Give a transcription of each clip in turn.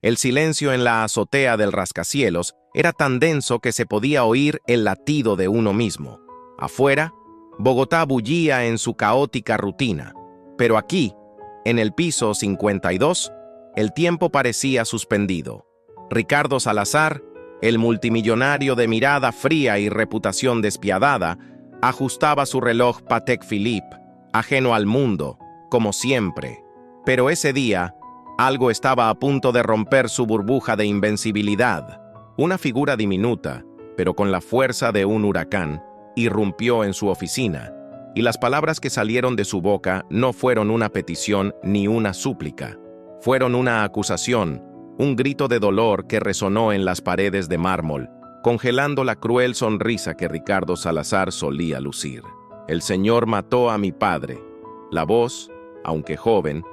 El silencio en la azotea del rascacielos era tan denso que se podía oír el latido de uno mismo. Afuera, Bogotá bullía en su caótica rutina, pero aquí, en el piso 52, el tiempo parecía suspendido. Ricardo Salazar, el multimillonario de mirada fría y reputación despiadada, ajustaba su reloj Patek Philippe, ajeno al mundo, como siempre. Pero ese día, algo estaba a punto de romper su burbuja de invencibilidad. Una figura diminuta, pero con la fuerza de un huracán, irrumpió en su oficina, y las palabras que salieron de su boca no fueron una petición ni una súplica. Fueron una acusación, un grito de dolor que resonó en las paredes de mármol, congelando la cruel sonrisa que Ricardo Salazar solía lucir. «El Señor mató a mi padre». La voz, aunque joven,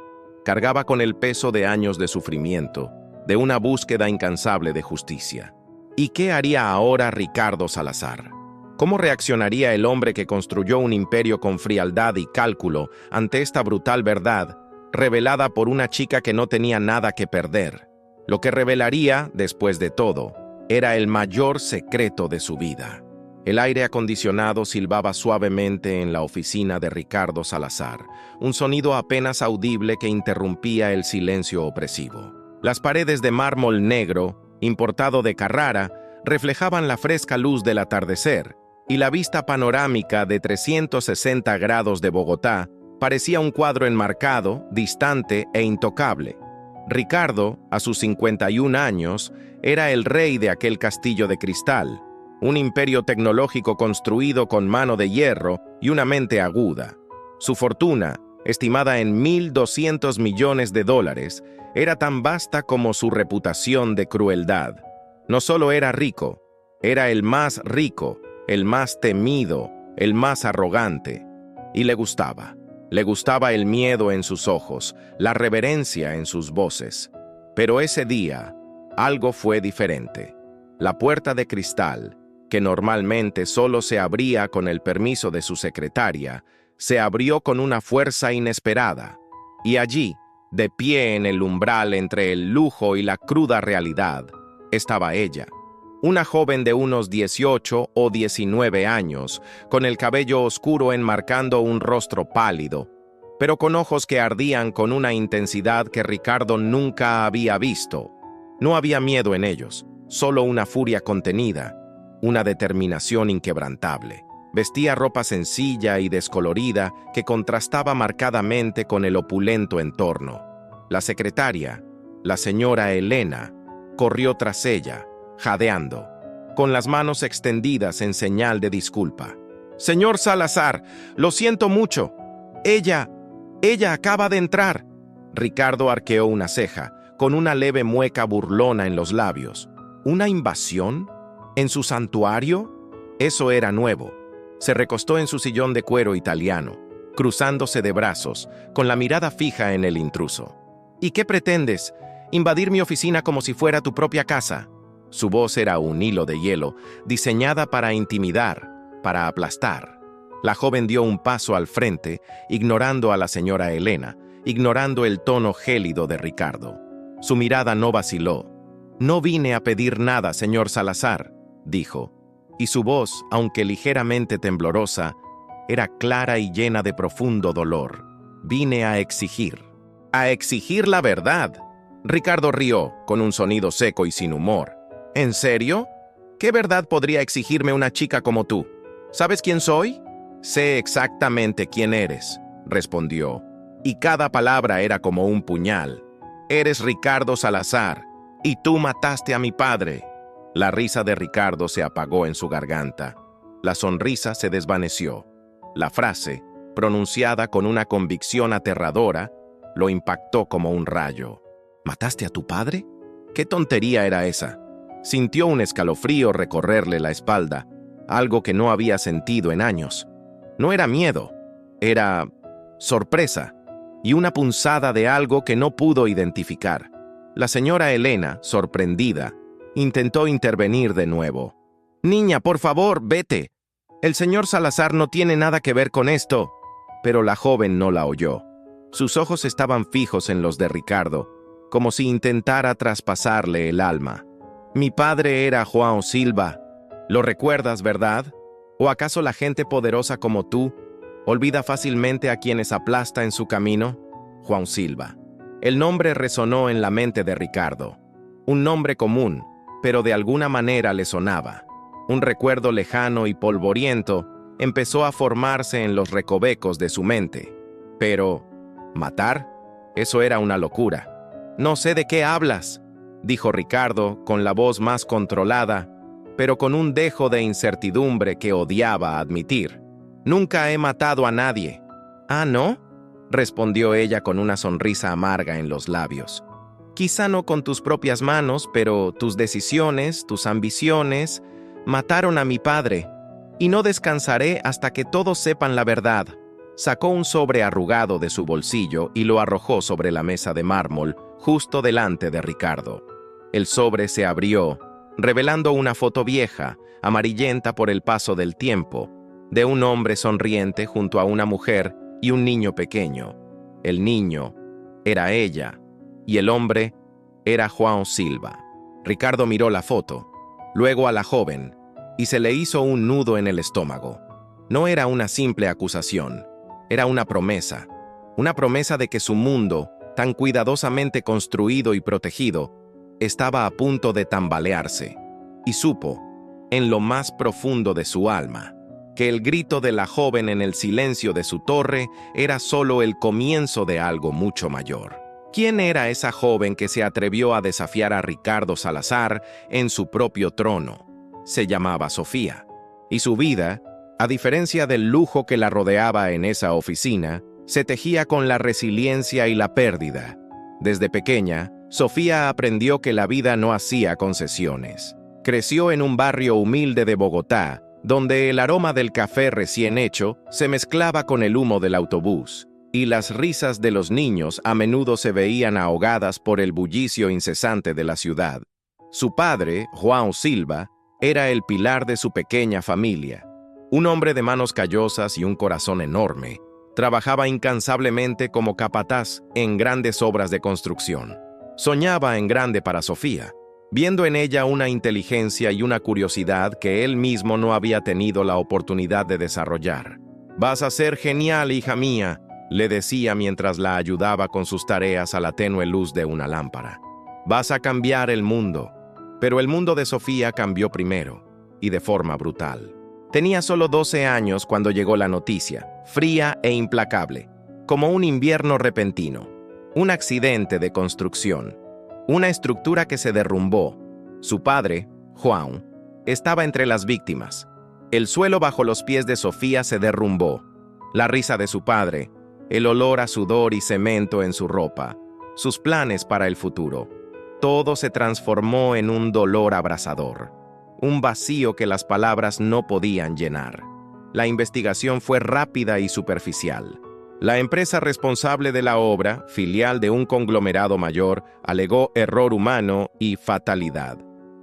cargaba con el peso de años de sufrimiento, de una búsqueda incansable de justicia. ¿Y qué haría ahora Ricardo Salazar? ¿Cómo reaccionaría el hombre que construyó un imperio con frialdad y cálculo ante esta brutal verdad, revelada por una chica que no tenía nada que perder? Lo que revelaría, después de todo, era el mayor secreto de su vida. El aire acondicionado silbaba suavemente en la oficina de Ricardo Salazar, un sonido apenas audible que interrumpía el silencio opresivo. Las paredes de mármol negro, importado de Carrara, reflejaban la fresca luz del atardecer, y la vista panorámica de 360 grados de Bogotá parecía un cuadro enmarcado, distante e intocable. Ricardo, a sus 51 años, era el rey de aquel castillo de cristal, un imperio tecnológico construido con mano de hierro y una mente aguda. Su fortuna, estimada en $1.200 millones, era tan vasta como su reputación de crueldad. No solo era rico, era el más rico, el más temido, el más arrogante. Y le gustaba. Le gustaba el miedo en sus ojos, la reverencia en sus voces. Pero ese día, algo fue diferente. La puerta de cristal, que normalmente solo se abría con el permiso de su secretaria, se abrió con una fuerza inesperada. Y allí, de pie en el umbral entre el lujo y la cruda realidad, estaba ella. Una joven de unos 18 o 19 años, con el cabello oscuro enmarcando un rostro pálido, pero con ojos que ardían con una intensidad que Ricardo nunca había visto. No había miedo en ellos, solo una furia contenida, una determinación inquebrantable. Vestía ropa sencilla y descolorida que contrastaba marcadamente con el opulento entorno. La secretaria, la señora Elena, corrió tras ella, jadeando, con las manos extendidas en señal de disculpa. «Señor Salazar, lo siento mucho. Ella acaba de entrar». Ricardo arqueó una ceja, con una leve mueca burlona en los labios. ¿Una invasión? ¿En su santuario? Eso era nuevo. Se recostó en su sillón de cuero italiano, cruzándose de brazos, con la mirada fija en el intruso. «¿Y qué pretendes? ¿Invadir mi oficina como si fuera tu propia casa?» Su voz era un hilo de hielo, diseñada para intimidar, para aplastar. La joven dio un paso al frente, ignorando a la señora Elena, ignorando el tono gélido de Ricardo. Su mirada no vaciló. «No vine a pedir nada, señor Salazar», dijo, y su voz, aunque ligeramente temblorosa, era clara y llena de profundo dolor. «Vine a exigir la verdad». Ricardo rió, con un sonido seco y sin humor. «¿En serio? ¿Qué verdad podría exigirme una chica como tú? ¿Sabes quién soy?» «Sé exactamente quién eres», respondió, y cada palabra era como un puñal. «Eres Ricardo Salazar, y tú mataste a mi padre». La risa de Ricardo se apagó en su garganta. La sonrisa se desvaneció. La frase, pronunciada con una convicción aterradora, lo impactó como un rayo. «¿Mataste a tu padre? ¿Qué tontería era esa?» Sintió un escalofrío recorrerle la espalda, algo que no había sentido en años. No era miedo, era sorpresa y una punzada de algo que no pudo identificar. La señora Elena, sorprendida, intentó intervenir de nuevo. «Niña, por favor, vete. El señor Salazar no tiene nada que ver con esto». Pero la joven no la oyó. Sus ojos estaban fijos en los de Ricardo, como si intentara traspasarle el alma. Mi padre era João Silva. ¿Lo recuerdas, verdad? ¿O acaso la gente poderosa como tú olvida fácilmente a quienes aplasta en su camino? João Silva. El nombre resonó en la mente de Ricardo. Un nombre común, pero de alguna manera le sonaba. Un recuerdo lejano y polvoriento empezó a formarse en los recovecos de su mente. Pero, ¿matar? Eso era una locura. «No sé de qué hablas», dijo Ricardo con la voz más controlada, pero con un dejo de incertidumbre que odiaba admitir. «Nunca he matado a nadie». «¿Ah, no?», respondió ella con una sonrisa amarga en los labios. «Quizá no con tus propias manos, pero tus decisiones, tus ambiciones, mataron a mi padre, y no descansaré hasta que todos sepan la verdad». Sacó un sobre arrugado de su bolsillo y lo arrojó sobre la mesa de mármol, justo delante de Ricardo. El sobre se abrió, revelando una foto vieja, amarillenta por el paso del tiempo, de un hombre sonriente junto a una mujer y un niño pequeño. El niño era ella, y el hombre era João Silva. Ricardo miró la foto, luego a la joven, y se le hizo un nudo en el estómago. No era una simple acusación, era una promesa de que su mundo, tan cuidadosamente construido y protegido, estaba a punto de tambalearse, y supo, en lo más profundo de su alma, que el grito de la joven en el silencio de su torre era solo el comienzo de algo mucho mayor. ¿Quién era esa joven que se atrevió a desafiar a Ricardo Salazar en su propio trono? Se llamaba Sofía, y su vida, a diferencia del lujo que la rodeaba en esa oficina, se tejía con la resiliencia y la pérdida. Desde pequeña, Sofía aprendió que la vida no hacía concesiones. Creció en un barrio humilde de Bogotá, donde el aroma del café recién hecho se mezclaba con el humo del autobús, y las risas de los niños a menudo se veían ahogadas por el bullicio incesante de la ciudad. Su padre, João Silva, era el pilar de su pequeña familia. Un hombre de manos callosas y un corazón enorme, trabajaba incansablemente como capataz en grandes obras de construcción. Soñaba en grande para Sofía, viendo en ella una inteligencia y una curiosidad que él mismo no había tenido la oportunidad de desarrollar. «Vas a ser genial, hija mía», le decía mientras la ayudaba con sus tareas a la tenue luz de una lámpara. «Vas a cambiar el mundo». Pero el mundo de Sofía cambió primero, y de forma brutal. Tenía solo 12 años cuando llegó la noticia, fría e implacable, como un invierno repentino. Un accidente de construcción, una estructura que se derrumbó. Su padre, João, estaba entre las víctimas. El suelo bajo los pies de Sofía se derrumbó. La risa de su padre, el olor a sudor y cemento en su ropa, sus planes para el futuro. Todo se transformó en un dolor abrasador. Un vacío que las palabras no podían llenar. La investigación fue rápida y superficial. La empresa responsable de la obra, filial de un conglomerado mayor, alegó error humano y fatalidad.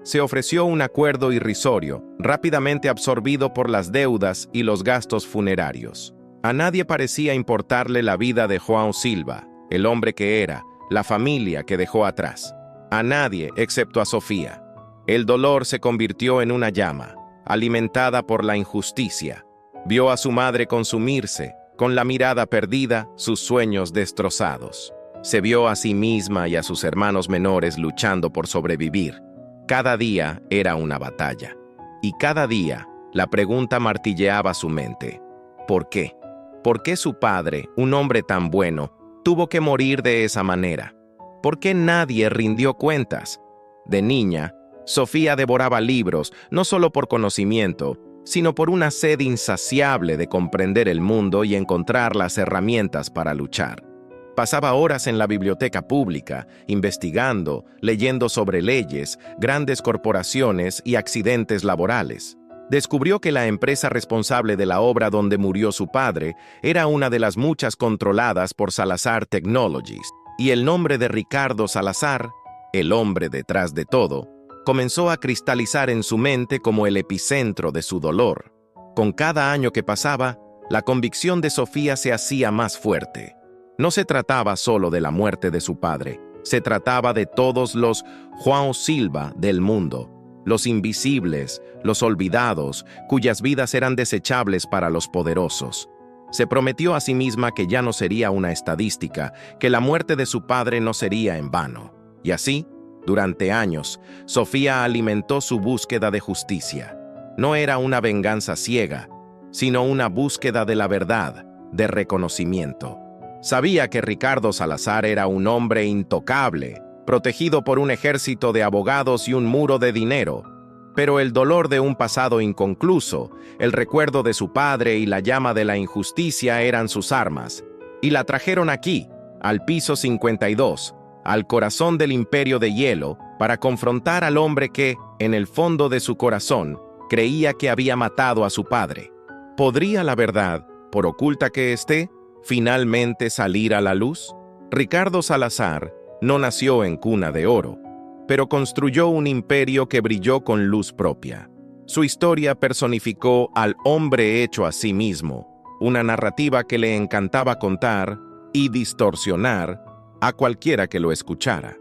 Se ofreció un acuerdo irrisorio, rápidamente absorbido por las deudas y los gastos funerarios. A nadie parecía importarle la vida de João Silva, el hombre que era, la familia que dejó atrás. A nadie, excepto a Sofía. El dolor se convirtió en una llama, alimentada por la injusticia. Vio a su madre consumirse, con la mirada perdida, sus sueños destrozados. Se vio a sí misma y a sus hermanos menores luchando por sobrevivir. Cada día era una batalla. Y cada día, la pregunta martilleaba su mente. ¿Por qué? ¿Por qué su padre, un hombre tan bueno, tuvo que morir de esa manera? ¿Por qué nadie rindió cuentas? De niña, Sofía devoraba libros, no solo por conocimiento, sino por una sed insaciable de comprender el mundo y encontrar las herramientas para luchar. Pasaba horas en la biblioteca pública, investigando, leyendo sobre leyes, grandes corporaciones y accidentes laborales. Descubrió que la empresa responsable de la obra donde murió su padre era una de las muchas controladas por Salazar Technologies, y el nombre de Ricardo Salazar, el hombre detrás de todo, comenzó a cristalizar en su mente como el epicentro de su dolor. Con cada año que pasaba, la convicción de Sofía se hacía más fuerte. No se trataba solo de la muerte de su padre, Se trataba de todos los João Silva del mundo, los invisibles, los olvidados, cuyas vidas eran desechables para los poderosos. Se prometió a sí misma que ya no sería una estadística, que la muerte de su padre no sería en vano. Y así, durante años, Sofía alimentó su búsqueda de justicia. No era una venganza ciega, sino una búsqueda de la verdad, de reconocimiento. Sabía que Ricardo Salazar era un hombre intocable, protegido por un ejército de abogados y un muro de dinero, pero el dolor de un pasado inconcluso, el recuerdo de su padre y la llama de la injusticia eran sus armas, y la trajeron aquí, al piso 52, al corazón del imperio de hielo, para confrontar al hombre que, en el fondo de su corazón, creía que había matado a su padre. ¿Podría la verdad, por oculta que esté, finalmente salir a la luz? Ricardo Salazar no nació en cuna de oro, pero construyó un imperio que brilló con luz propia. Su historia personificó al hombre hecho a sí mismo, una narrativa que le encantaba contar y distorsionar a cualquiera que lo escuchara.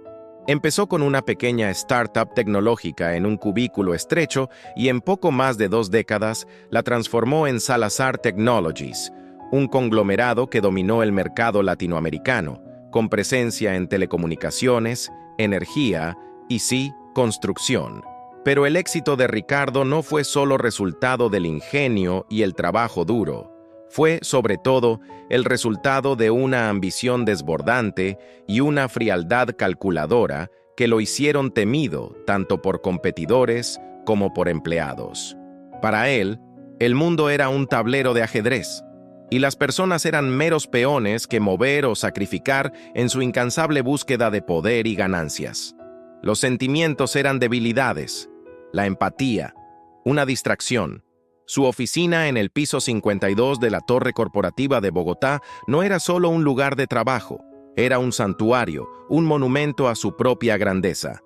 Empezó con una pequeña startup tecnológica en un cubículo estrecho y en poco más de 2 décadas la transformó en Salazar Technologies, un conglomerado que dominó el mercado latinoamericano, con presencia en telecomunicaciones, energía y sí, construcción. Pero el éxito de Ricardo no fue solo resultado del ingenio y el trabajo duro. Fue, sobre todo, el resultado de una ambición desbordante y una frialdad calculadora que lo hicieron temido tanto por competidores como por empleados. Para él, el mundo era un tablero de ajedrez, y las personas eran meros peones que mover o sacrificar en su incansable búsqueda de poder y ganancias. Los sentimientos eran debilidades, la empatía, una distracción. Su oficina en el piso 52 de la Torre Corporativa de Bogotá no era solo un lugar de trabajo, era un santuario, un monumento a su propia grandeza.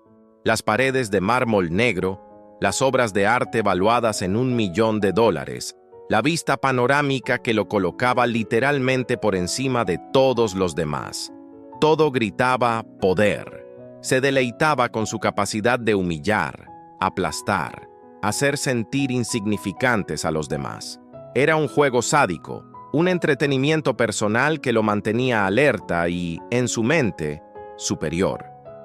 Las paredes de mármol negro, las obras de arte valuadas en $1 millón, la vista panorámica que lo colocaba literalmente por encima de todos los demás. Todo gritaba poder. Se deleitaba con su capacidad de humillar, aplastar, hacer sentir insignificantes a los demás. Era un juego sádico, un entretenimiento personal que lo mantenía alerta y, en su mente, superior.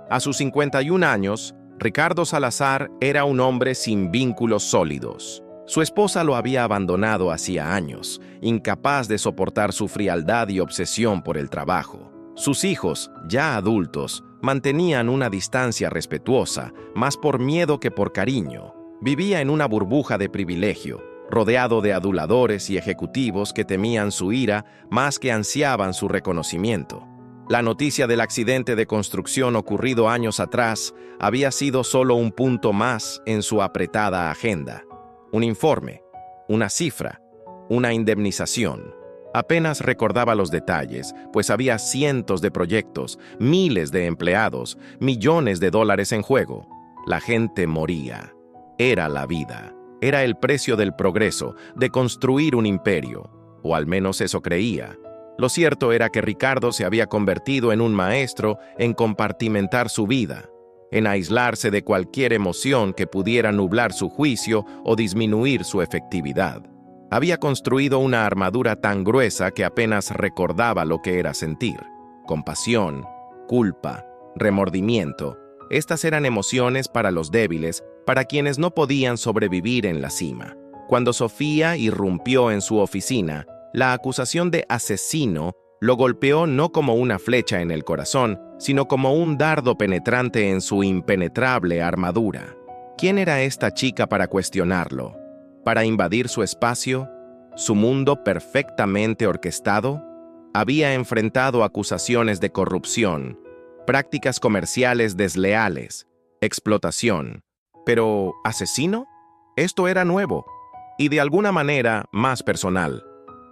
A sus 51 años, Ricardo Salazar era un hombre sin vínculos sólidos. Su esposa lo había abandonado hacía años, incapaz de soportar su frialdad y obsesión por el trabajo. Sus hijos, ya adultos, mantenían una distancia respetuosa, más por miedo que por cariño. Vivía en una burbuja de privilegio, rodeado de aduladores y ejecutivos que temían su ira más que ansiaban su reconocimiento. La noticia del accidente de construcción ocurrido años atrás había sido solo un punto más en su apretada agenda. Un informe, una cifra, una indemnización. Apenas recordaba los detalles, pues había cientos de proyectos, miles de empleados, millones de dólares en juego. La gente moría. Era la vida. Era el precio del progreso, de construir un imperio. O al menos eso creía. Lo cierto era que Ricardo se había convertido en un maestro en compartimentar su vida, en aislarse de cualquier emoción que pudiera nublar su juicio o disminuir su efectividad. Había construido una armadura tan gruesa que apenas recordaba lo que era sentir. Compasión, culpa, remordimiento. Estas eran emociones para los débiles, para quienes no podían sobrevivir en la cima. Cuando Sofía irrumpió en su oficina, la acusación de asesino lo golpeó no como una flecha en el corazón, sino como un dardo penetrante en su impenetrable armadura. ¿Quién era esta chica para cuestionarlo? ¿Para invadir su espacio? ¿Su mundo perfectamente orquestado? Había enfrentado acusaciones de corrupción, prácticas comerciales desleales, explotación. Pero, ¿asesino? Esto era nuevo, y de alguna manera más personal.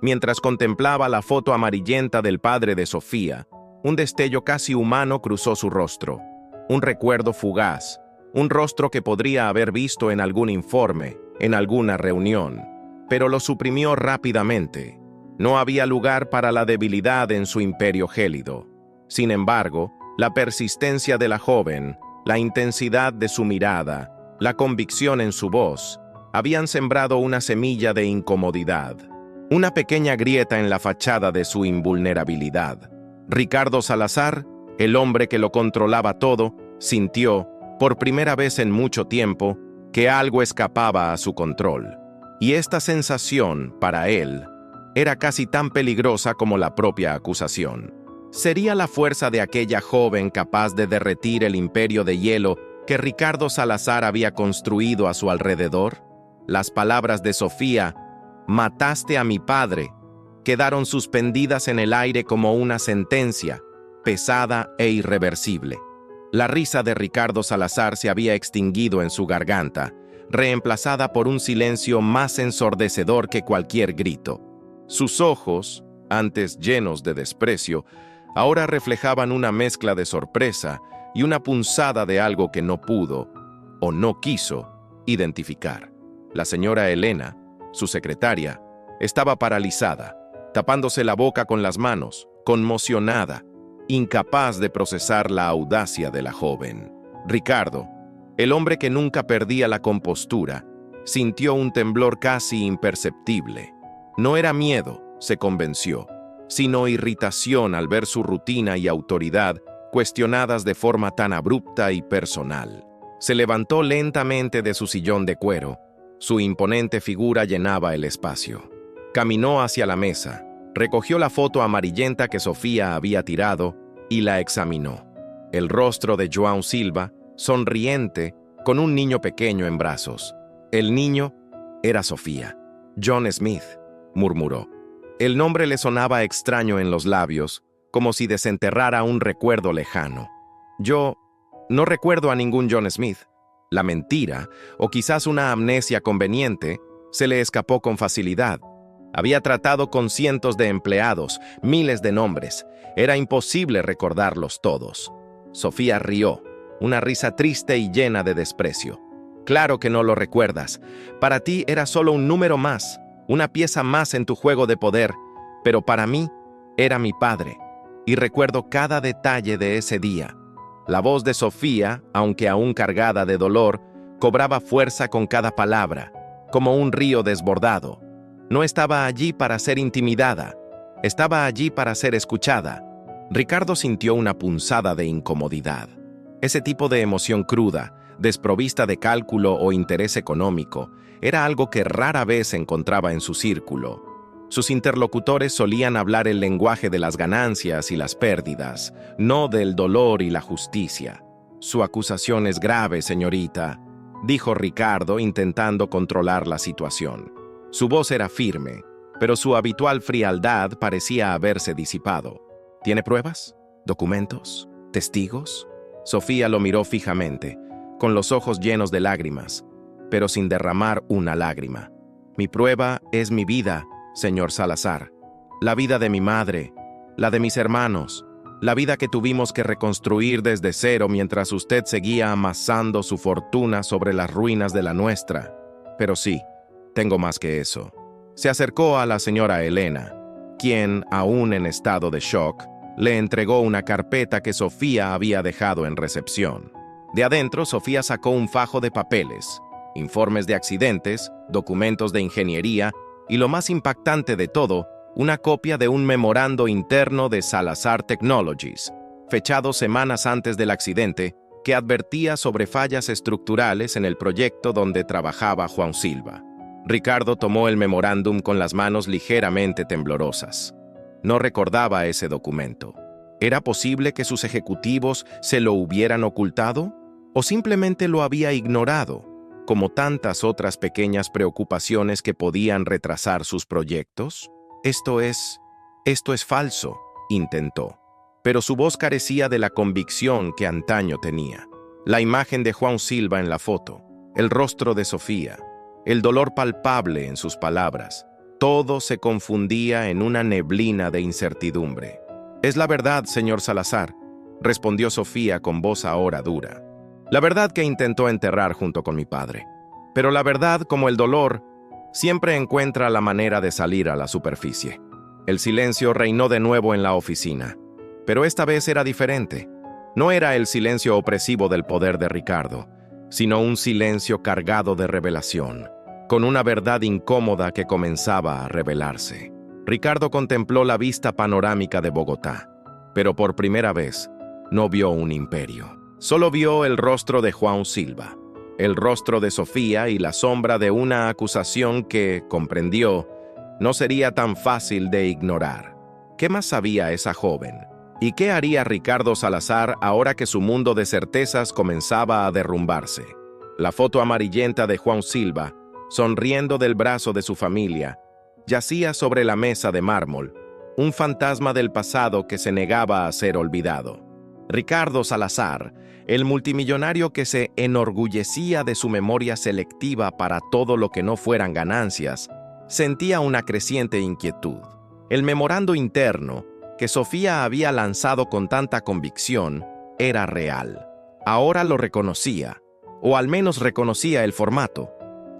Mientras contemplaba la foto amarillenta del padre de Sofía, un destello casi humano cruzó su rostro. Un recuerdo fugaz, un rostro que podría haber visto en algún informe, en alguna reunión, pero lo suprimió rápidamente. No había lugar para la debilidad en su imperio gélido. Sin embargo, La persistencia de la joven, la intensidad de su mirada, la convicción en su voz, habían sembrado una semilla de incomodidad, una pequeña grieta en la fachada de su invulnerabilidad. Ricardo Salazar, el hombre que lo controlaba todo, sintió, por primera vez en mucho tiempo, que algo escapaba a su control. Y esta sensación, para él, era casi tan peligrosa como la propia acusación. ¿Sería la fuerza de aquella joven capaz de derretir el imperio de hielo que Ricardo Salazar había construido a su alrededor? Las palabras de Sofía, «Mataste a mi padre», quedaron suspendidas en el aire como una sentencia, pesada e irreversible. La risa de Ricardo Salazar se había extinguido en su garganta, reemplazada por un silencio más ensordecedor que cualquier grito. Sus ojos, antes llenos de desprecio, ahora reflejaban una mezcla de sorpresa y una punzada de algo que no pudo, o no quiso, identificar. La señora Elena, su secretaria, estaba paralizada, tapándose la boca con las manos, conmocionada, incapaz de procesar la audacia de la joven. Ricardo, el hombre que nunca perdía la compostura, sintió un temblor casi imperceptible. No era miedo, se convenció, sino irritación al ver su rutina y autoridad cuestionadas de forma tan abrupta y personal. Se levantó lentamente de su sillón de cuero. Su imponente figura llenaba el espacio. Caminó hacia la mesa, recogió la foto amarillenta que Sofía había tirado y la examinó. El rostro de João Silva, sonriente, con un niño pequeño en brazos. El niño era Sofía. John Smith, murmuró. El nombre le sonaba extraño en los labios, como si desenterrara un recuerdo lejano. Yo no recuerdo a ningún John Smith. La mentira, o quizás una amnesia conveniente, se le escapó con facilidad. Había tratado con cientos de empleados, miles de nombres. Era imposible recordarlos todos. Sofía rió, una risa triste y llena de desprecio. Claro que no lo recuerdas. Para ti era solo un número más, una pieza más en tu juego de poder, pero para mí era mi padre, y recuerdo cada detalle de ese día. La voz de Sofía, aunque aún cargada de dolor, cobraba fuerza con cada palabra, como un río desbordado. No estaba allí para ser intimidada, estaba allí para ser escuchada. Ricardo sintió una punzada de incomodidad. Ese tipo de emoción cruda, desprovista de cálculo o interés económico, era algo que rara vez encontraba en su círculo. Sus interlocutores solían hablar el lenguaje de las ganancias y las pérdidas, no del dolor y la justicia. «Su acusación es grave, señorita», dijo Ricardo intentando controlar la situación. Su voz era firme, pero su habitual frialdad parecía haberse disipado. «¿Tiene pruebas? ¿Documentos? ¿Testigos?» Sofía lo miró fijamente, con los ojos llenos de lágrimas, pero sin derramar una lágrima. «Mi prueba es mi vida, señor Salazar, la vida de mi madre, la de mis hermanos, la vida que tuvimos que reconstruir desde cero mientras usted seguía amasando su fortuna sobre las ruinas de la nuestra. Pero sí, tengo más que eso». Se acercó a la señora Elena, quien, aún en estado de shock, le entregó una carpeta que Sofía había dejado en recepción. De adentro, Sofía sacó un fajo de papeles, informes de accidentes, documentos de ingeniería y, lo más impactante de todo, una copia de un memorando interno de Salazar Technologies, fechado semanas antes del accidente, que advertía sobre fallas estructurales en el proyecto donde trabajaba João Silva. Ricardo tomó el memorándum con las manos ligeramente temblorosas. No recordaba ese documento. ¿Era posible que sus ejecutivos se lo hubieran ocultado? ¿O simplemente lo había ignorado, como tantas otras pequeñas preocupaciones que podían retrasar sus proyectos? Esto es falso, intentó. Pero su voz carecía de la convicción que antaño tenía. La imagen de João Silva en la foto, el rostro de Sofía, el dolor palpable en sus palabras, todo se confundía en una neblina de incertidumbre. «Es la verdad, señor Salazar», respondió Sofía con voz ahora dura. «La verdad que intentó enterrar junto con mi padre. Pero la verdad, como el dolor, siempre encuentra la manera de salir a la superficie». El silencio reinó de nuevo en la oficina. Pero esta vez era diferente. No era el silencio opresivo del poder de Ricardo, sino un silencio cargado de revelación, con una verdad incómoda que comenzaba a revelarse. Ricardo contempló la vista panorámica de Bogotá, pero por primera vez no vio un imperio. Solo vio el rostro de Juan Silva, el rostro de Sofía y la sombra de una acusación que, comprendió, no sería tan fácil de ignorar. ¿Qué más sabía esa joven? ¿Y qué haría Ricardo Salazar ahora que su mundo de certezas comenzaba a derrumbarse? La foto amarillenta de Juan Silva, sonriendo del brazo de su familia, yacía sobre la mesa de mármol, un fantasma del pasado que se negaba a ser olvidado. Ricardo Salazar, el multimillonario que se enorgullecía de su memoria selectiva para todo lo que no fueran ganancias, sentía una creciente inquietud. El memorando interno, que Sofía había lanzado con tanta convicción, era real. Ahora lo reconocía, o al menos reconocía el formato,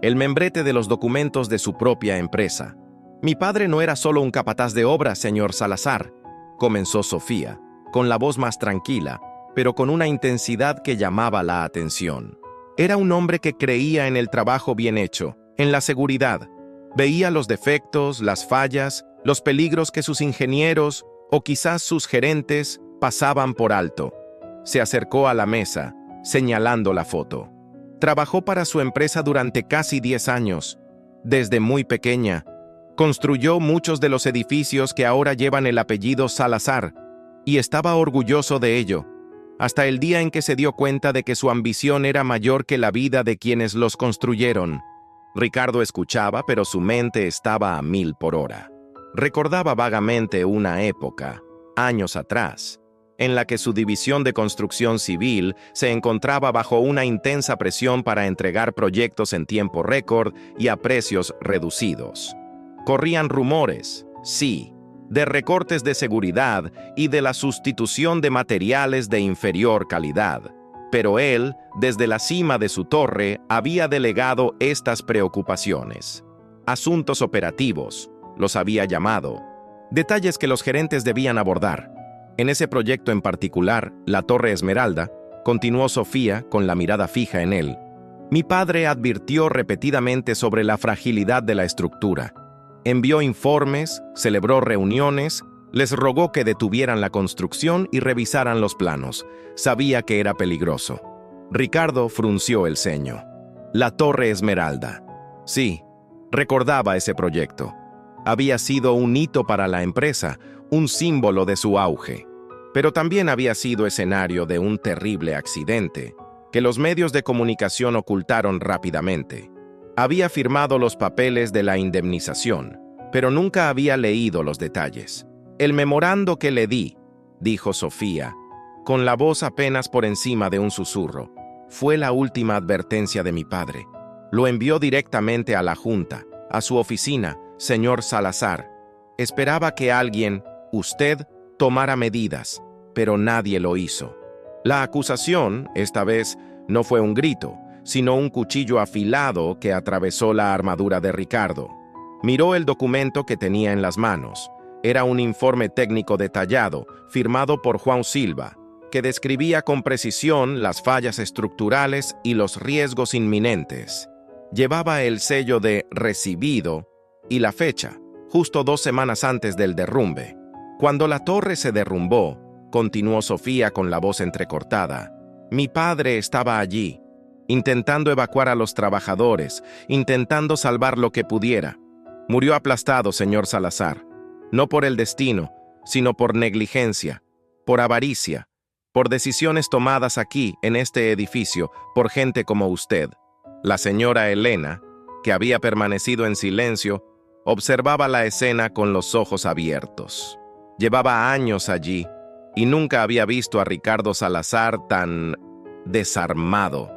el membrete de los documentos de su propia empresa. «Mi padre no era solo un capataz de obras, señor Salazar», comenzó Sofía, con la voz más tranquila, pero con una intensidad que llamaba la atención. Era un hombre que creía en el trabajo bien hecho, en la seguridad. Veía los defectos, las fallas, los peligros que sus ingenieros o quizás sus gerentes pasaban por alto. Se acercó a la mesa, señalando la foto. Trabajó para su empresa durante casi 10 años. Desde muy pequeña, construyó muchos de los edificios que ahora llevan el apellido Salazar, y estaba orgulloso de ello, hasta el día en que se dio cuenta de que su ambición era mayor que la vida de quienes los construyeron. Ricardo escuchaba, pero su mente estaba a 1000 por hora. Recordaba vagamente una época, años atrás, en la que su división de construcción civil se encontraba bajo una intensa presión para entregar proyectos en tiempo récord y a precios reducidos. Corrían rumores, sí, de recortes de seguridad y de la sustitución de materiales de inferior calidad. Pero él, desde la cima de su torre, había delegado estas preocupaciones. Asuntos operativos, los había llamado. Detalles que los gerentes debían abordar. En ese proyecto en particular, la Torre Esmeralda, continuó Sofía con la mirada fija en él. Mi padre advirtió repetidamente sobre la fragilidad de la estructura. Envió informes, celebró reuniones, les rogó que detuvieran la construcción y revisaran los planos. Sabía que era peligroso. Ricardo frunció el ceño. La Torre Esmeralda. Sí, recordaba ese proyecto. Había sido un hito para la empresa, un símbolo de su auge. Pero también había sido escenario de un terrible accidente, que los medios de comunicación ocultaron rápidamente. Había firmado los papeles de la indemnización, pero nunca había leído los detalles. «El memorando que le di», dijo Sofía, con la voz apenas por encima de un susurro, «fue la última advertencia de mi padre. Lo envió directamente a la Junta, a su oficina, señor Salazar. Esperaba que alguien, usted, tomara medidas, pero nadie lo hizo». La acusación, esta vez, no fue un grito, sino un cuchillo afilado que atravesó la armadura de Ricardo. Miró el documento que tenía en las manos. Era un informe técnico detallado, firmado por Juan Silva, que describía con precisión las fallas estructurales y los riesgos inminentes. Llevaba el sello de «recibido» y la fecha, justo 2 semanas antes del derrumbe. Cuando la torre se derrumbó, continuó Sofía con la voz entrecortada, mi padre estaba allí, intentando evacuar a los trabajadores, intentando salvar lo que pudiera. Murió aplastado, señor Salazar, no por el destino, sino por negligencia, por avaricia, por decisiones tomadas aquí, en este edificio, por gente como usted. La señora Elena, que había permanecido en silencio, observaba la escena con los ojos abiertos. Llevaba años allí y nunca había visto a Ricardo Salazar tan desarmado.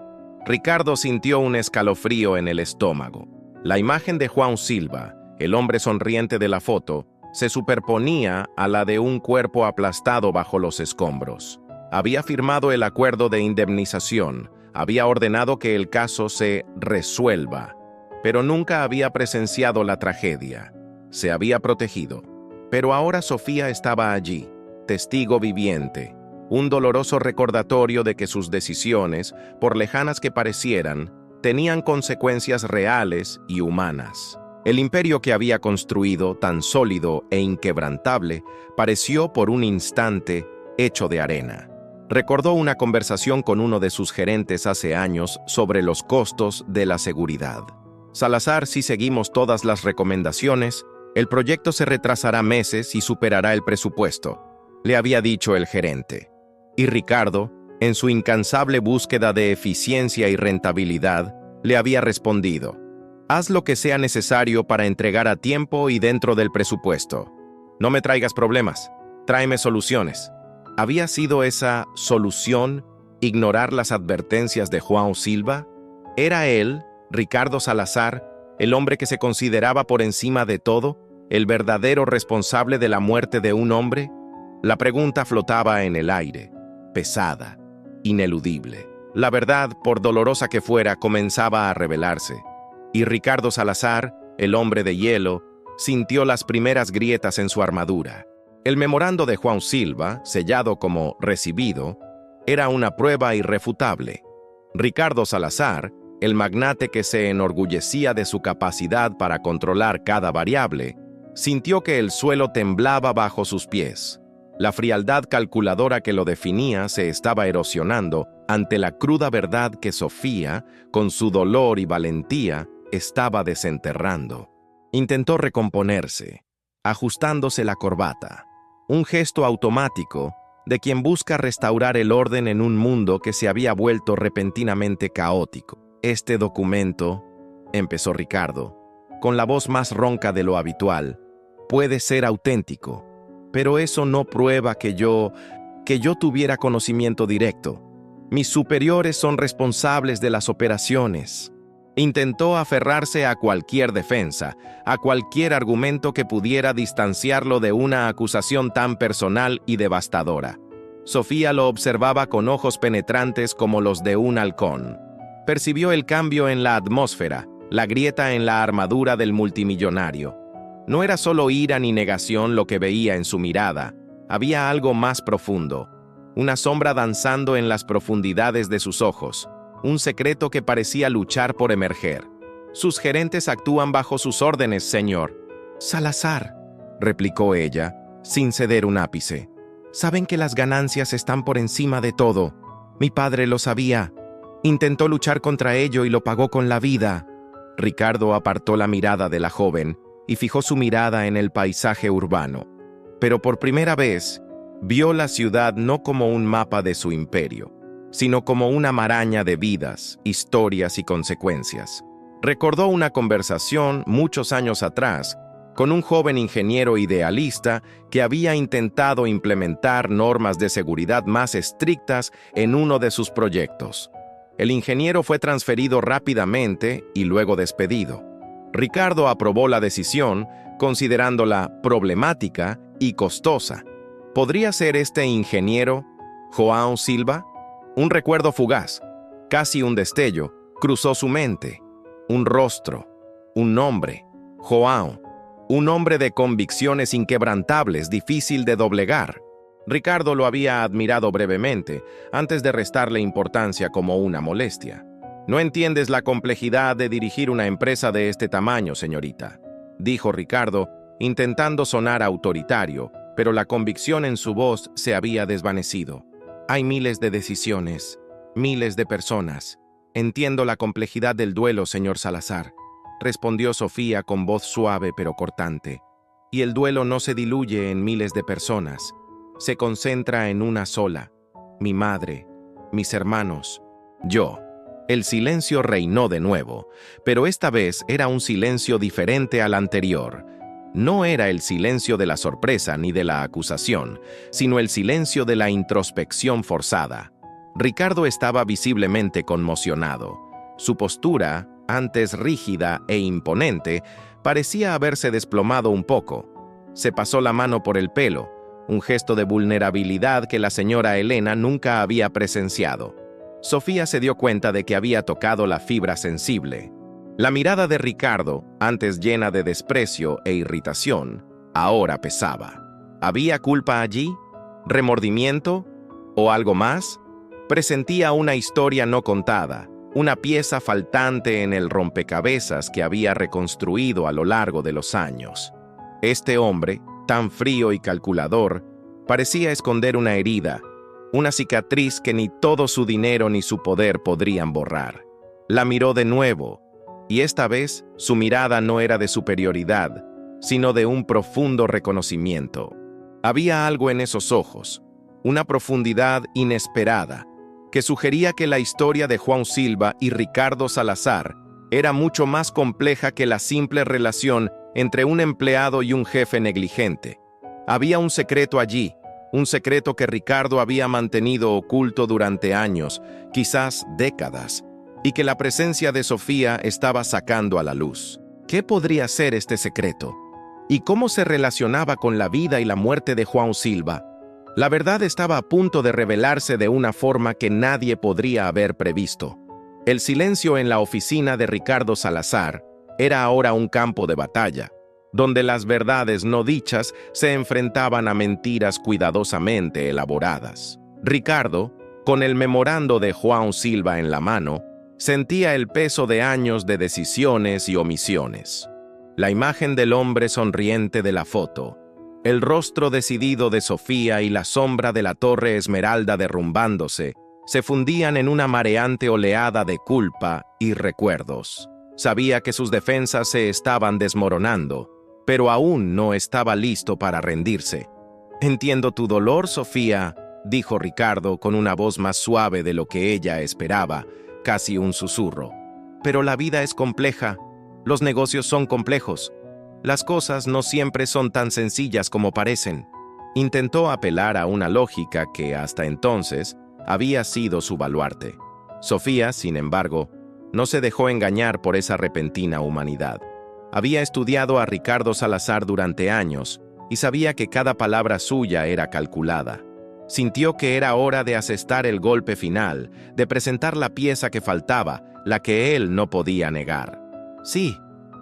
Ricardo sintió un escalofrío en el estómago. La imagen de Juan Silva, el hombre sonriente de la foto, se superponía a la de un cuerpo aplastado bajo los escombros. Había firmado el acuerdo de indemnización, había ordenado que el caso se resuelva, pero nunca había presenciado la tragedia. Se había protegido. Pero ahora Sofía estaba allí, testigo viviente. un doloroso recordatorio de que sus decisiones, por lejanas que parecieran, tenían consecuencias reales y humanas. El imperio que había construido, tan sólido e inquebrantable, pareció por un instante hecho de arena. Recordó una conversación con uno de sus gerentes hace años sobre los costos de la seguridad. Salazar, si seguimos todas las recomendaciones, el proyecto se retrasará meses y superará el presupuesto, le había dicho el gerente. Y Ricardo, en su incansable búsqueda de eficiencia y rentabilidad, le había respondido: haz lo que sea necesario para entregar a tiempo y dentro del presupuesto. No me traigas problemas, tráeme soluciones. ¿Había sido esa solución ignorar las advertencias de João Silva? ¿Era él, Ricardo Salazar, el hombre que se consideraba por encima de todo, el verdadero responsable de la muerte de un hombre? La pregunta flotaba en el aire, pesada, ineludible. La verdad, por dolorosa que fuera, comenzaba a revelarse. Y Ricardo Salazar, el hombre de hielo, sintió las primeras grietas en su armadura. El memorando de João Silva, sellado como recibido, era una prueba irrefutable. Ricardo Salazar, el magnate que se enorgullecía de su capacidad para controlar cada variable, sintió que el suelo temblaba bajo sus pies. La frialdad calculadora que lo definía se estaba erosionando ante la cruda verdad que Sofía, con su dolor y valentía, estaba desenterrando. Intentó recomponerse, ajustándose la corbata, un gesto automático de quien busca restaurar el orden en un mundo que se había vuelto repentinamente caótico. Este documento, empezó Ricardo, con la voz más ronca de lo habitual, puede ser auténtico, pero eso no prueba que yo tuviera conocimiento directo. Mis superiores son responsables de las operaciones. Intentó aferrarse a cualquier defensa, a cualquier argumento que pudiera distanciarlo de una acusación tan personal y devastadora. Sofía lo observaba con ojos penetrantes como los de un halcón. Percibió el cambio en la atmósfera, la grieta en la armadura del multimillonario. No era solo ira ni negación lo que veía en su mirada, había algo más profundo, una sombra danzando en las profundidades de sus ojos, un secreto que parecía luchar por emerger. Sus gerentes actúan bajo sus órdenes, señor. Salazar, replicó ella, sin ceder un ápice. Saben que las ganancias están por encima de todo. Mi padre lo sabía. Intentó luchar contra ello y lo pagó con la vida. Ricardo apartó la mirada de la joven y fijó su mirada en el paisaje urbano. Pero por primera vez, vio la ciudad no como un mapa de su imperio, sino como una maraña de vidas, historias y consecuencias. Recordó una conversación muchos años atrás con un joven ingeniero idealista que había intentado implementar normas de seguridad más estrictas en uno de sus proyectos. El ingeniero fue transferido rápidamente y luego despedido. Ricardo aprobó la decisión, considerándola problemática y costosa. ¿Podría ser este ingeniero João Silva? Un recuerdo fugaz, casi un destello, cruzó su mente. Un rostro, un nombre, João, un hombre de convicciones inquebrantables, difícil de doblegar. Ricardo lo había admirado brevemente, antes de restarle importancia como una molestia. No entiendes la complejidad de dirigir una empresa de este tamaño, señorita, dijo Ricardo, intentando sonar autoritario, pero la convicción en su voz se había desvanecido. Hay miles de decisiones, miles de personas. Entiendo la complejidad del duelo, señor Salazar, respondió Sofía con voz suave pero cortante. Y el duelo no se diluye en miles de personas, se concentra en una sola, mi madre, mis hermanos, yo. El silencio reinó de nuevo, pero esta vez era un silencio diferente al anterior. No era el silencio de la sorpresa ni de la acusación, sino el silencio de la introspección forzada. Ricardo estaba visiblemente conmocionado. Su postura, antes rígida e imponente, parecía haberse desplomado un poco. Se pasó la mano por el pelo, un gesto de vulnerabilidad que la señora Elena nunca había presenciado. Sofía se dio cuenta de que había tocado la fibra sensible. La mirada de Ricardo, antes llena de desprecio e irritación, ahora pesaba. ¿Había culpa allí? ¿Remordimiento? ¿O algo más? Presentía una historia no contada, una pieza faltante en el rompecabezas que había reconstruido a lo largo de los años. Este hombre, tan frío y calculador, parecía esconder una herida, una cicatriz que ni todo su dinero ni su poder podrían borrar. La miró de nuevo, y esta vez su mirada no era de superioridad, sino de un profundo reconocimiento. Había algo en esos ojos, una profundidad inesperada, que sugería que la historia de João Silva y Ricardo Salazar era mucho más compleja que la simple relación entre un empleado y un jefe negligente. Había un secreto allí, un secreto que Ricardo había mantenido oculto durante años, quizás décadas, y que la presencia de Sofía estaba sacando a la luz. ¿Qué podría ser este secreto? ¿Y cómo se relacionaba con la vida y la muerte de João Silva? La verdad estaba a punto de revelarse de una forma que nadie podría haber previsto. El silencio en la oficina de Ricardo Salazar era ahora un campo de batalla, donde las verdades no dichas se enfrentaban a mentiras cuidadosamente elaboradas. Ricardo, con el memorando de João Silva en la mano, sentía el peso de años de decisiones y omisiones. La imagen del hombre sonriente de la foto, el rostro decidido de Sofía y la sombra de la Torre Esmeralda derrumbándose, se fundían en una mareante oleada de culpa y recuerdos. Sabía que sus defensas se estaban desmoronando, pero aún no estaba listo para rendirse. «Entiendo tu dolor, Sofía», dijo Ricardo con una voz más suave de lo que ella esperaba, casi un susurro. «Pero la vida es compleja, los negocios son complejos. Las cosas no siempre son tan sencillas como parecen». Intentó apelar a una lógica que, hasta entonces, había sido su baluarte. Sofía, sin embargo, no se dejó engañar por esa repentina humanidad. Había estudiado a Ricardo Salazar durante años y sabía que cada palabra suya era calculada. Sintió que era hora de asestar el golpe final, de presentar la pieza que faltaba, la que él no podía negar. «Sí,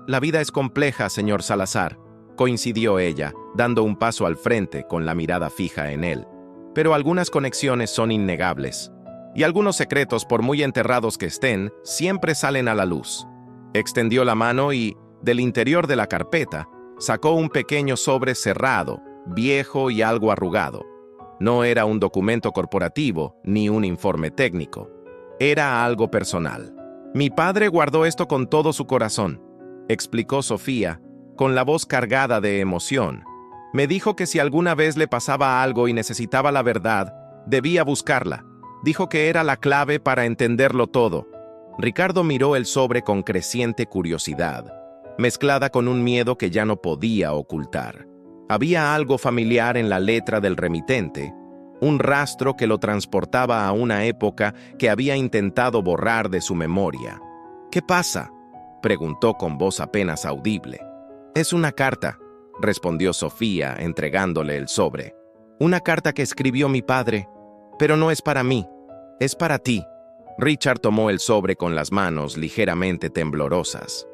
la vida es compleja, señor Salazar», coincidió ella, dando un paso al frente con la mirada fija en él. «Pero algunas conexiones son innegables, y algunos secretos, por muy enterrados que estén, siempre salen a la luz». Extendió la mano y, del interior de la carpeta, sacó un pequeño sobre cerrado, viejo y algo arrugado. No era un documento corporativo ni un informe técnico. Era algo personal. «Mi padre guardó esto con todo su corazón», explicó Sofía, con la voz cargada de emoción. «Me dijo que si alguna vez le pasaba algo y necesitaba la verdad, debía buscarla. Dijo que era la clave para entenderlo todo». Ricardo miró el sobre con creciente curiosidad, mezclada con un miedo que ya no podía ocultar. Había algo familiar en la letra del remitente, un rastro que lo transportaba a una época que había intentado borrar de su memoria. «¿Qué pasa?», preguntó con voz apenas audible. «Es una carta», respondió Sofía, entregándole el sobre. «Una carta que escribió mi padre, pero no es para mí, es para ti». Richard tomó el sobre con las manos ligeramente temblorosas.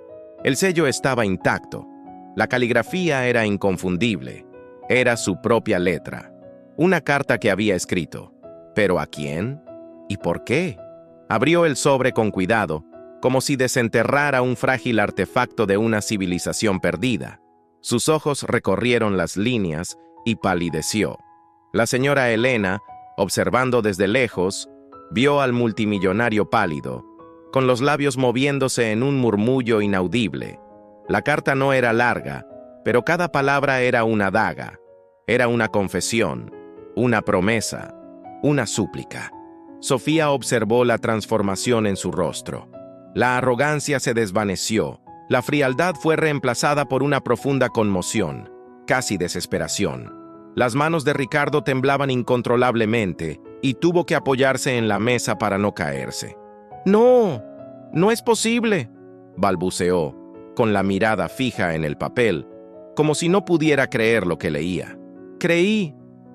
El sello estaba intacto. La caligrafía era inconfundible. Era su propia letra. Una carta que había escrito. ¿Pero a quién? ¿Y por qué? Abrió el sobre con cuidado, como si desenterrara un frágil artefacto de una civilización perdida. Sus ojos recorrieron las líneas y palideció. La señora Elena, observando desde lejos, vio al multimillonario pálido, con los labios moviéndose en un murmullo inaudible. La carta no era larga, pero cada palabra era una daga. Era una confesión, una promesa, una súplica. Sofía observó la transformación en su rostro. La arrogancia se desvaneció. La frialdad fue reemplazada por una profunda conmoción, casi desesperación. Las manos de Ricardo temblaban incontrolablemente y tuvo que apoyarse en la mesa para no caerse. «No, no es posible», balbuceó, con la mirada fija en el papel, como si no pudiera creer lo que leía.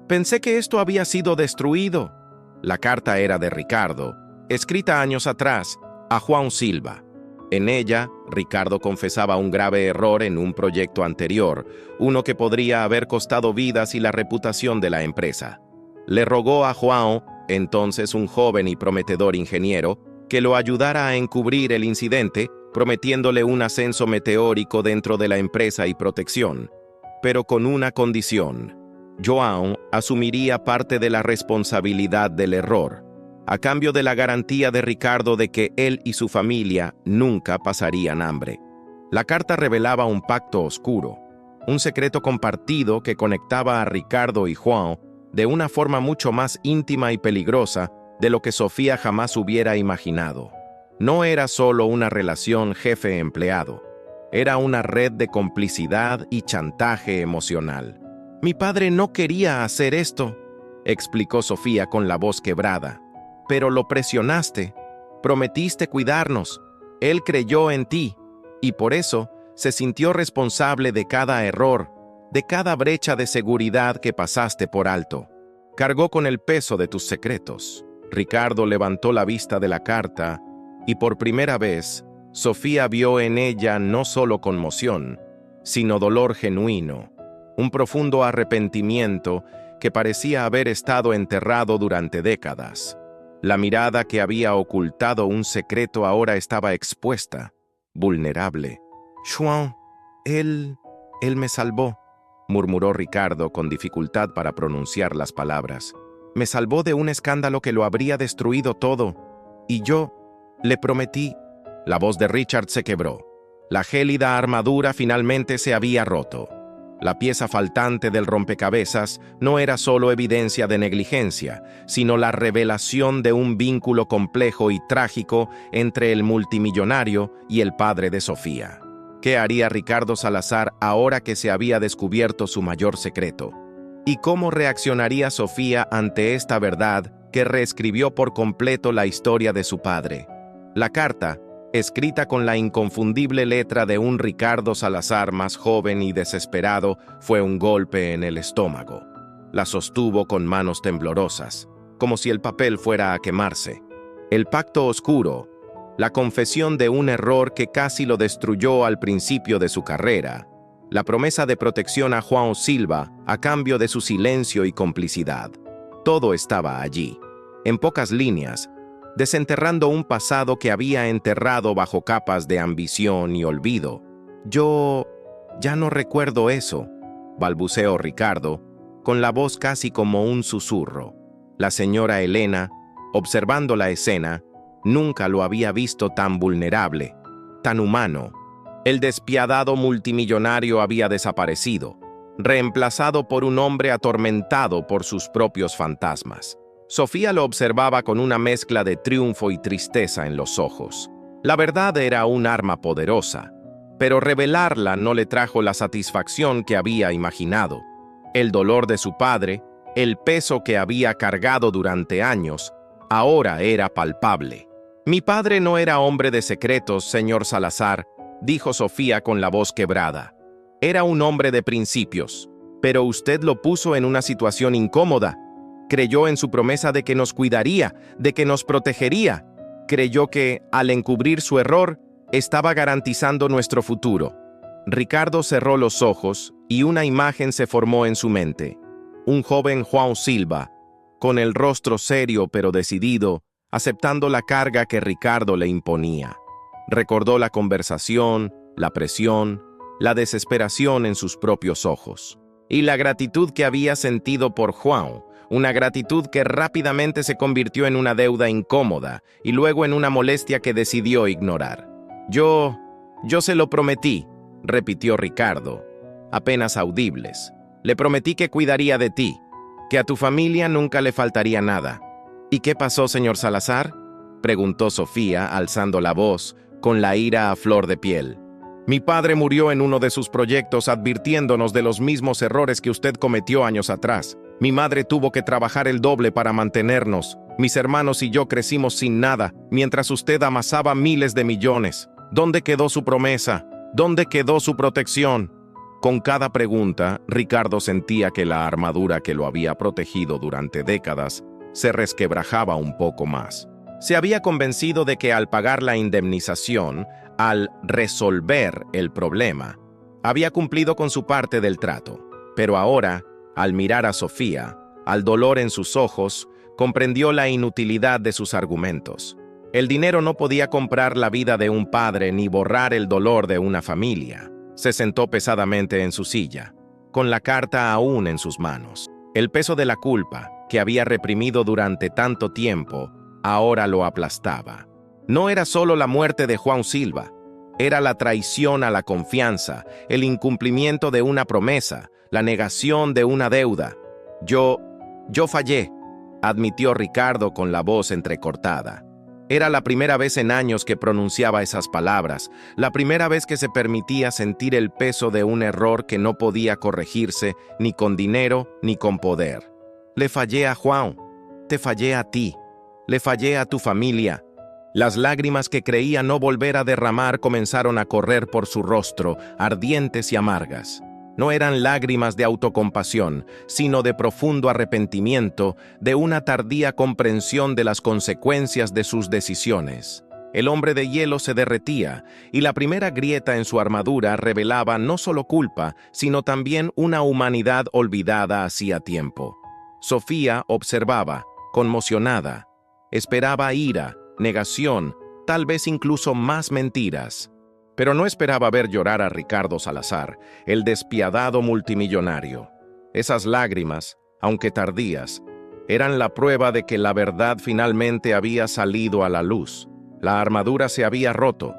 Pensé que esto había sido destruido». La carta era de Ricardo, escrita años atrás, a João Silva. En ella, Ricardo confesaba un grave error en un proyecto anterior, uno que podría haber costado vidas y la reputación de la empresa. Le rogó a João entonces un joven y prometedor ingeniero, que lo ayudara a encubrir el incidente, prometiéndole un ascenso meteórico dentro de la empresa y protección, pero con una condición. João asumiría parte de la responsabilidad del error, a cambio de la garantía de Ricardo de que él y su familia nunca pasarían hambre. La carta revelaba un pacto oscuro, un secreto compartido que conectaba a Ricardo y João de una forma mucho más íntima y peligrosa de lo que Sofía jamás hubiera imaginado. No era solo una relación jefe-empleado, era una red de complicidad y chantaje emocional. «Mi padre no quería hacer esto», explicó Sofía con la voz quebrada. «Pero lo presionaste, prometiste cuidarnos, él creyó en ti, y por eso se sintió responsable de cada error, de cada brecha de seguridad que pasaste por alto. Cargó con el peso de tus secretos». Ricardo levantó la vista de la carta, y por primera vez, Sofía vio en ella no solo conmoción, sino dolor genuino, un profundo arrepentimiento que parecía haber estado enterrado durante décadas. La mirada que había ocultado un secreto ahora estaba expuesta, vulnerable. «João, él me salvó», murmuró Ricardo con dificultad para pronunciar las palabras. «Me salvó de un escándalo que lo habría destruido todo. Y yo le prometí». La voz de Richard se quebró. La gélida armadura finalmente se había roto. La pieza faltante del rompecabezas no era solo evidencia de negligencia, sino la revelación de un vínculo complejo y trágico entre el multimillonario y el padre de Sofía. ¿Qué haría Ricardo Salazar ahora que se había descubierto su mayor secreto? ¿Y cómo reaccionaría Sofía ante esta verdad que reescribió por completo la historia de su padre? La carta, escrita con la inconfundible letra de un Ricardo Salazar más joven y desesperado, fue un golpe en el estómago. La sostuvo con manos temblorosas, como si el papel fuera a quemarse. El pacto oscuro, la confesión de un error que casi lo destruyó al principio de su carrera, la promesa de protección a João Silva a cambio de su silencio y complicidad. Todo estaba allí, en pocas líneas, desenterrando un pasado que había enterrado bajo capas de ambición y olvido. «Yo ya no recuerdo eso», balbuceó Ricardo, con la voz casi como un susurro. La señora Elena, observando la escena, nunca lo había visto tan vulnerable, tan humano. El despiadado multimillonario había desaparecido, reemplazado por un hombre atormentado por sus propios fantasmas. Sofía lo observaba con una mezcla de triunfo y tristeza en los ojos. La verdad era un arma poderosa, pero revelarla no le trajo la satisfacción que había imaginado. El dolor de su padre, el peso que había cargado durante años, ahora era palpable. «Mi padre no era hombre de secretos, señor Salazar», dijo Sofía con la voz quebrada. «Era un hombre de principios, pero usted lo puso en una situación incómoda. Creyó en su promesa de que nos cuidaría, de que nos protegería. Creyó que, al encubrir su error, estaba garantizando nuestro futuro». Ricardo cerró los ojos y una imagen se formó en su mente. Un joven João Silva, con el rostro serio pero decidido, aceptando la carga que Ricardo le imponía. Recordó la conversación, la presión, la desesperación en sus propios ojos. Y la gratitud que había sentido por João, una gratitud que rápidamente se convirtió en una deuda incómoda y luego en una molestia que decidió ignorar. Yo se lo prometí», repitió Ricardo, apenas audibles. «Le prometí que cuidaría de ti, que a tu familia nunca le faltaría nada». «¿Y qué pasó, señor Salazar?», preguntó Sofía, alzando la voz, con la ira a flor de piel. «Mi padre murió en uno de sus proyectos advirtiéndonos de los mismos errores que usted cometió años atrás. Mi madre tuvo que trabajar el doble para mantenernos. Mis hermanos y yo crecimos sin nada, mientras usted amasaba miles de millones. ¿Dónde quedó su promesa? ¿Dónde quedó su protección?». Con cada pregunta, Ricardo sentía que la armadura que lo había protegido durante décadas se resquebrajaba un poco más. Se había convencido de que al pagar la indemnización, al resolver el problema, había cumplido con su parte del trato. Pero ahora, al mirar a Sofía, al dolor en sus ojos, Comprendió la inutilidad de sus argumentos. El dinero no podía comprar la vida de un padre ni borrar el dolor de una familia. Se sentó pesadamente en su silla, con la carta aún en sus manos. El peso de la culpa, que había reprimido durante tanto tiempo, ahora lo aplastaba. No era solo la muerte de João Silva, era la traición a la confianza, el incumplimiento de una promesa, la negación de una deuda. Yo fallé, admitió Ricardo con la voz entrecortada. Era la primera vez en años que pronunciaba esas palabras, la primera vez que se permitía sentir el peso de un error que no podía corregirse ni con dinero ni con poder. Le fallé a João, te fallé a ti, le fallé a tu familia. Las lágrimas que creía no volver a derramar comenzaron a correr por su rostro, ardientes y amargas. No eran lágrimas de autocompasión, sino de profundo arrepentimiento, de una tardía comprensión de las consecuencias de sus decisiones. El hombre de hielo se derretía, y la primera grieta en su armadura revelaba no solo culpa, sino también una humanidad olvidada hacía tiempo. Sofía observaba, conmocionada. Esperaba ira, negación, tal vez incluso más mentiras. Pero no esperaba ver llorar a Ricardo Salazar, el despiadado multimillonario. Esas lágrimas, aunque tardías, eran la prueba de que la verdad finalmente había salido a la luz. La armadura se había roto.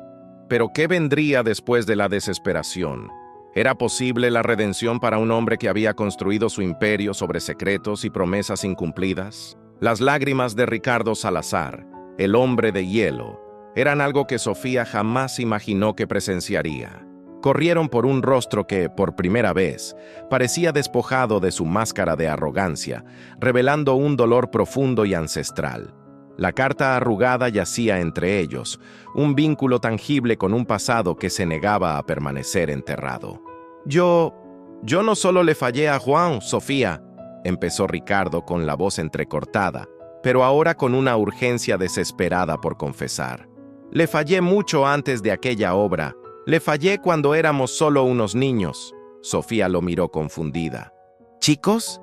Pero ¿qué vendría después de la desesperación? ¿Era posible la redención para un hombre que había construido su imperio sobre secretos y promesas incumplidas? Las lágrimas de Ricardo Salazar, el hombre de hielo, eran algo que Sofía jamás imaginó que presenciaría. Corrieron por un rostro que, por primera vez, parecía despojado de su máscara de arrogancia, revelando un dolor profundo y ancestral. La carta arrugada yacía entre ellos, un vínculo tangible con un pasado que se negaba a permanecer enterrado. Yo no solo le fallé a João, Sofía, empezó Ricardo con la voz entrecortada, pero ahora con una urgencia desesperada por confesar. Le fallé mucho antes de aquella obra. Le fallé cuando éramos solo unos niños. Sofía lo miró confundida. ¿Chicos?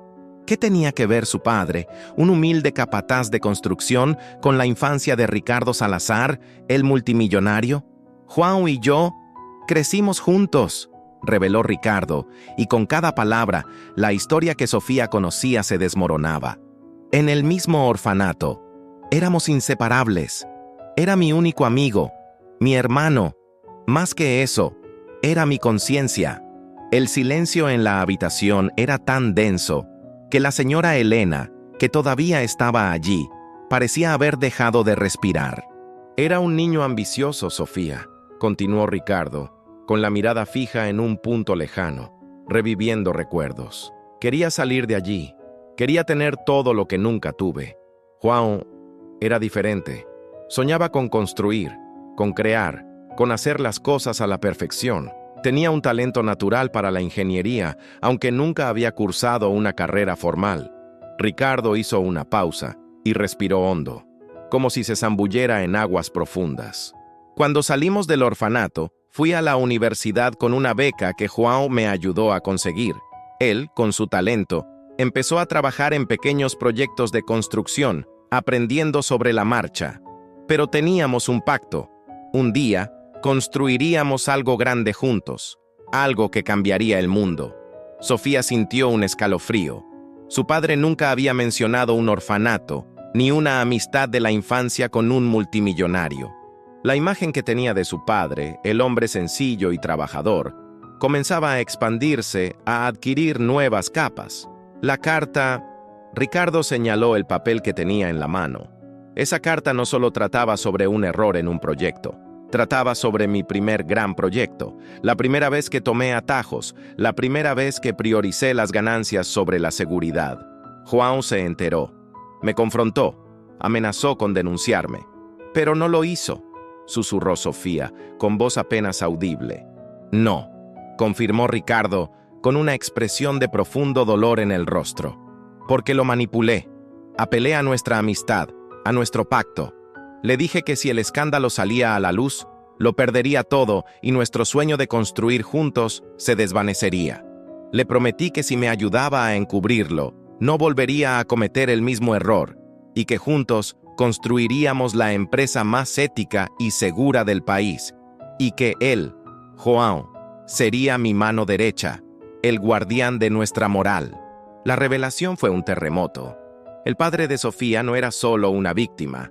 ¿Qué tenía que ver su padre, un humilde capataz de construcción, con la infancia de Ricardo Salazar, el multimillonario? João y yo crecimos juntos, reveló Ricardo, y con cada palabra, la historia que Sofía conocía se desmoronaba. En el mismo orfanato. Éramos inseparables. Era mi único amigo, mi hermano. Más que eso, era mi conciencia. El silencio en la habitación era tan denso que la señora Elena, que todavía estaba allí, parecía haber dejado de respirar. Era un niño ambicioso, Sofía, continuó Ricardo, con la mirada fija en un punto lejano, reviviendo recuerdos. Quería salir de allí, quería tener todo lo que nunca tuve. João era diferente. Soñaba con construir, con crear, con hacer las cosas a la perfección. Tenía un talento natural para la ingeniería, aunque nunca había cursado una carrera formal. Ricardo hizo una pausa y respiró hondo, como si se zambullera en aguas profundas. Cuando salimos del orfanato, fui a la universidad con una beca que João me ayudó a conseguir. Él, con su talento, empezó a trabajar en pequeños proyectos de construcción, aprendiendo sobre la marcha. Pero teníamos un pacto. Un día, construiríamos algo grande juntos, algo que cambiaría el mundo. Sofía sintió un escalofrío. Su padre nunca había mencionado un orfanato, ni una amistad de la infancia con un multimillonario. La imagen que tenía de su padre, el hombre sencillo y trabajador, comenzaba a expandirse, a adquirir nuevas capas. La carta... Ricardo señaló el papel que tenía en la mano. Esa carta no solo trataba sobre un error en un proyecto, trataba sobre mi primer gran proyecto, la primera vez que tomé atajos, la primera vez que prioricé las ganancias sobre la seguridad. João se enteró, me confrontó, amenazó con denunciarme, pero no lo hizo, susurró Sofía, con voz apenas audible. No, confirmó Ricardo, con una expresión de profundo dolor en el rostro, porque lo manipulé, apelé a nuestra amistad, a nuestro pacto. Le dije que si el escándalo salía a la luz, lo perdería todo y nuestro sueño de construir juntos se desvanecería. Le prometí que si me ayudaba a encubrirlo, no volvería a cometer el mismo error. y que juntos construiríamos la empresa más ética y segura del país, y que él, João, sería mi mano derecha, el guardián de nuestra moral. La revelación fue un terremoto. El padre de Sofía no era solo una víctima,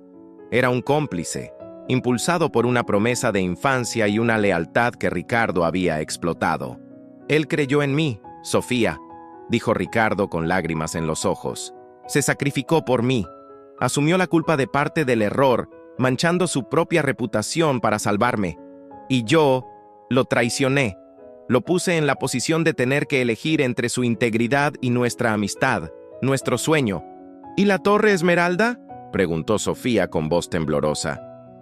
era un cómplice, impulsado por una promesa de infancia y una lealtad que Ricardo había explotado. Él creyó en mí, Sofía, dijo Ricardo con lágrimas en los ojos. Se sacrificó por mí. Asumió la culpa de parte del error, manchando su propia reputación para salvarme. Y yo lo traicioné. Lo puse en la posición de tener que elegir entre su integridad y nuestra amistad, nuestro sueño. ¿Y la Torre Esmeralda?, preguntó Sofía con voz temblorosa.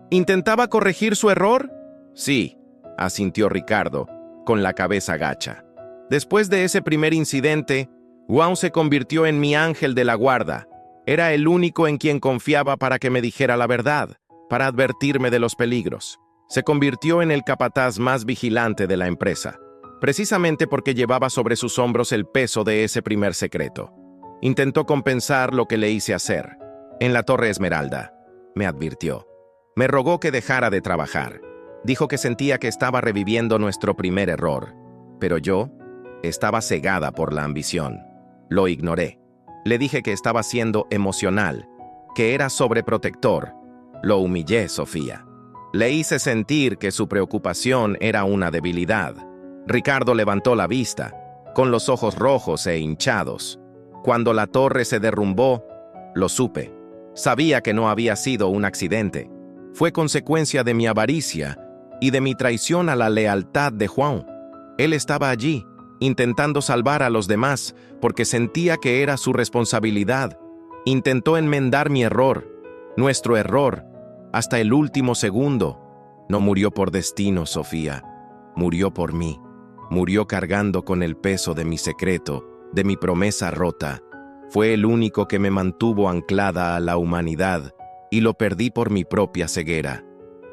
¿Intentaba corregir su error? Sí, asintió Ricardo, con la cabeza gacha. Después de ese primer incidente, João se convirtió en mi ángel de la guarda. Era el único en quien confiaba para que me dijera la verdad, para advertirme de los peligros. Se convirtió en el capataz más vigilante de la empresa, precisamente porque llevaba sobre sus hombros el peso de ese primer secreto. Intentó compensar lo que le hice hacer. En la Torre Esmeralda, me advirtió. Me rogó que dejara de trabajar. Dijo que sentía que estaba reviviendo nuestro primer error. Pero yo estaba cegada por la ambición. Lo ignoré. Le dije que estaba siendo emocional, que era sobreprotector. Lo humillé, Sofía. Le hice sentir que su preocupación era una debilidad. Ricardo levantó la vista, con los ojos rojos e hinchados. Cuando la torre se derrumbó, lo supe. Sabía que no había sido un accidente. Fue consecuencia de mi avaricia y de mi traición a la lealtad de João. Él estaba allí, intentando salvar a los demás, porque sentía que era su responsabilidad. Intentó enmendar mi error, nuestro error, hasta el último segundo. No murió por destino, Sofía. Murió por mí. Murió cargando con el peso de mi secreto, de mi promesa rota. Fue el único que me mantuvo anclada a la humanidad, y lo perdí por mi propia ceguera.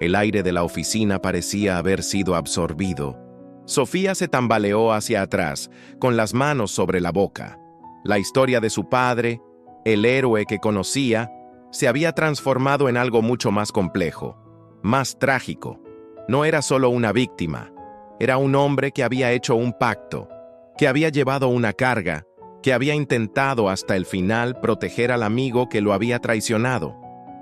El aire de la oficina parecía haber sido absorbido. Sofía se tambaleó hacia atrás, con las manos sobre la boca. La historia de su padre, el héroe que conocía, se había transformado en algo mucho más complejo, más trágico. No era solo una víctima, era un hombre que había hecho un pacto, que había llevado una carga, que había intentado hasta el final proteger al amigo que lo había traicionado.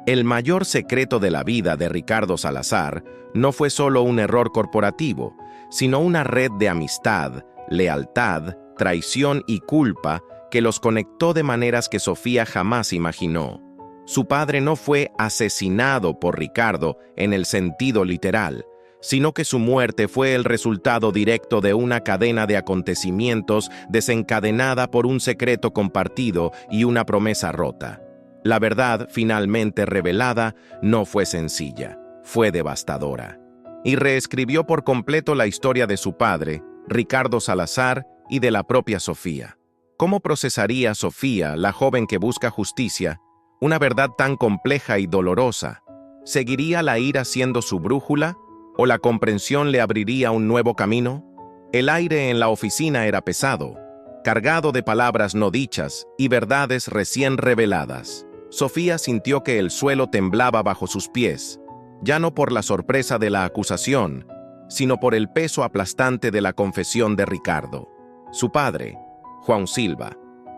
El mayor secreto de la vida de Ricardo Salazar no fue solo un error corporativo, sino una red de amistad, lealtad, traición y culpa que los conectó de maneras que Sofía jamás imaginó. Su padre no fue asesinado por Ricardo en el sentido literal, sino que su muerte fue el resultado directo de una cadena de acontecimientos desencadenada por un secreto compartido y una promesa rota. La verdad, finalmente revelada, no fue sencilla, fue devastadora. Y reescribió por completo la historia de su padre, Ricardo Salazar, y de la propia Sofía. ¿Cómo procesaría Sofía, la joven que busca justicia, una verdad tan compleja y dolorosa? ¿Seguiría la ira siendo su brújula? ¿O la comprensión le abriría un nuevo camino? El aire en la oficina era pesado, cargado de palabras no dichas y verdades recién reveladas. Sofía sintió que el suelo temblaba bajo sus pies, ya no por la sorpresa de la acusación, sino por el peso aplastante de la confesión de Ricardo. Su padre, João Silva,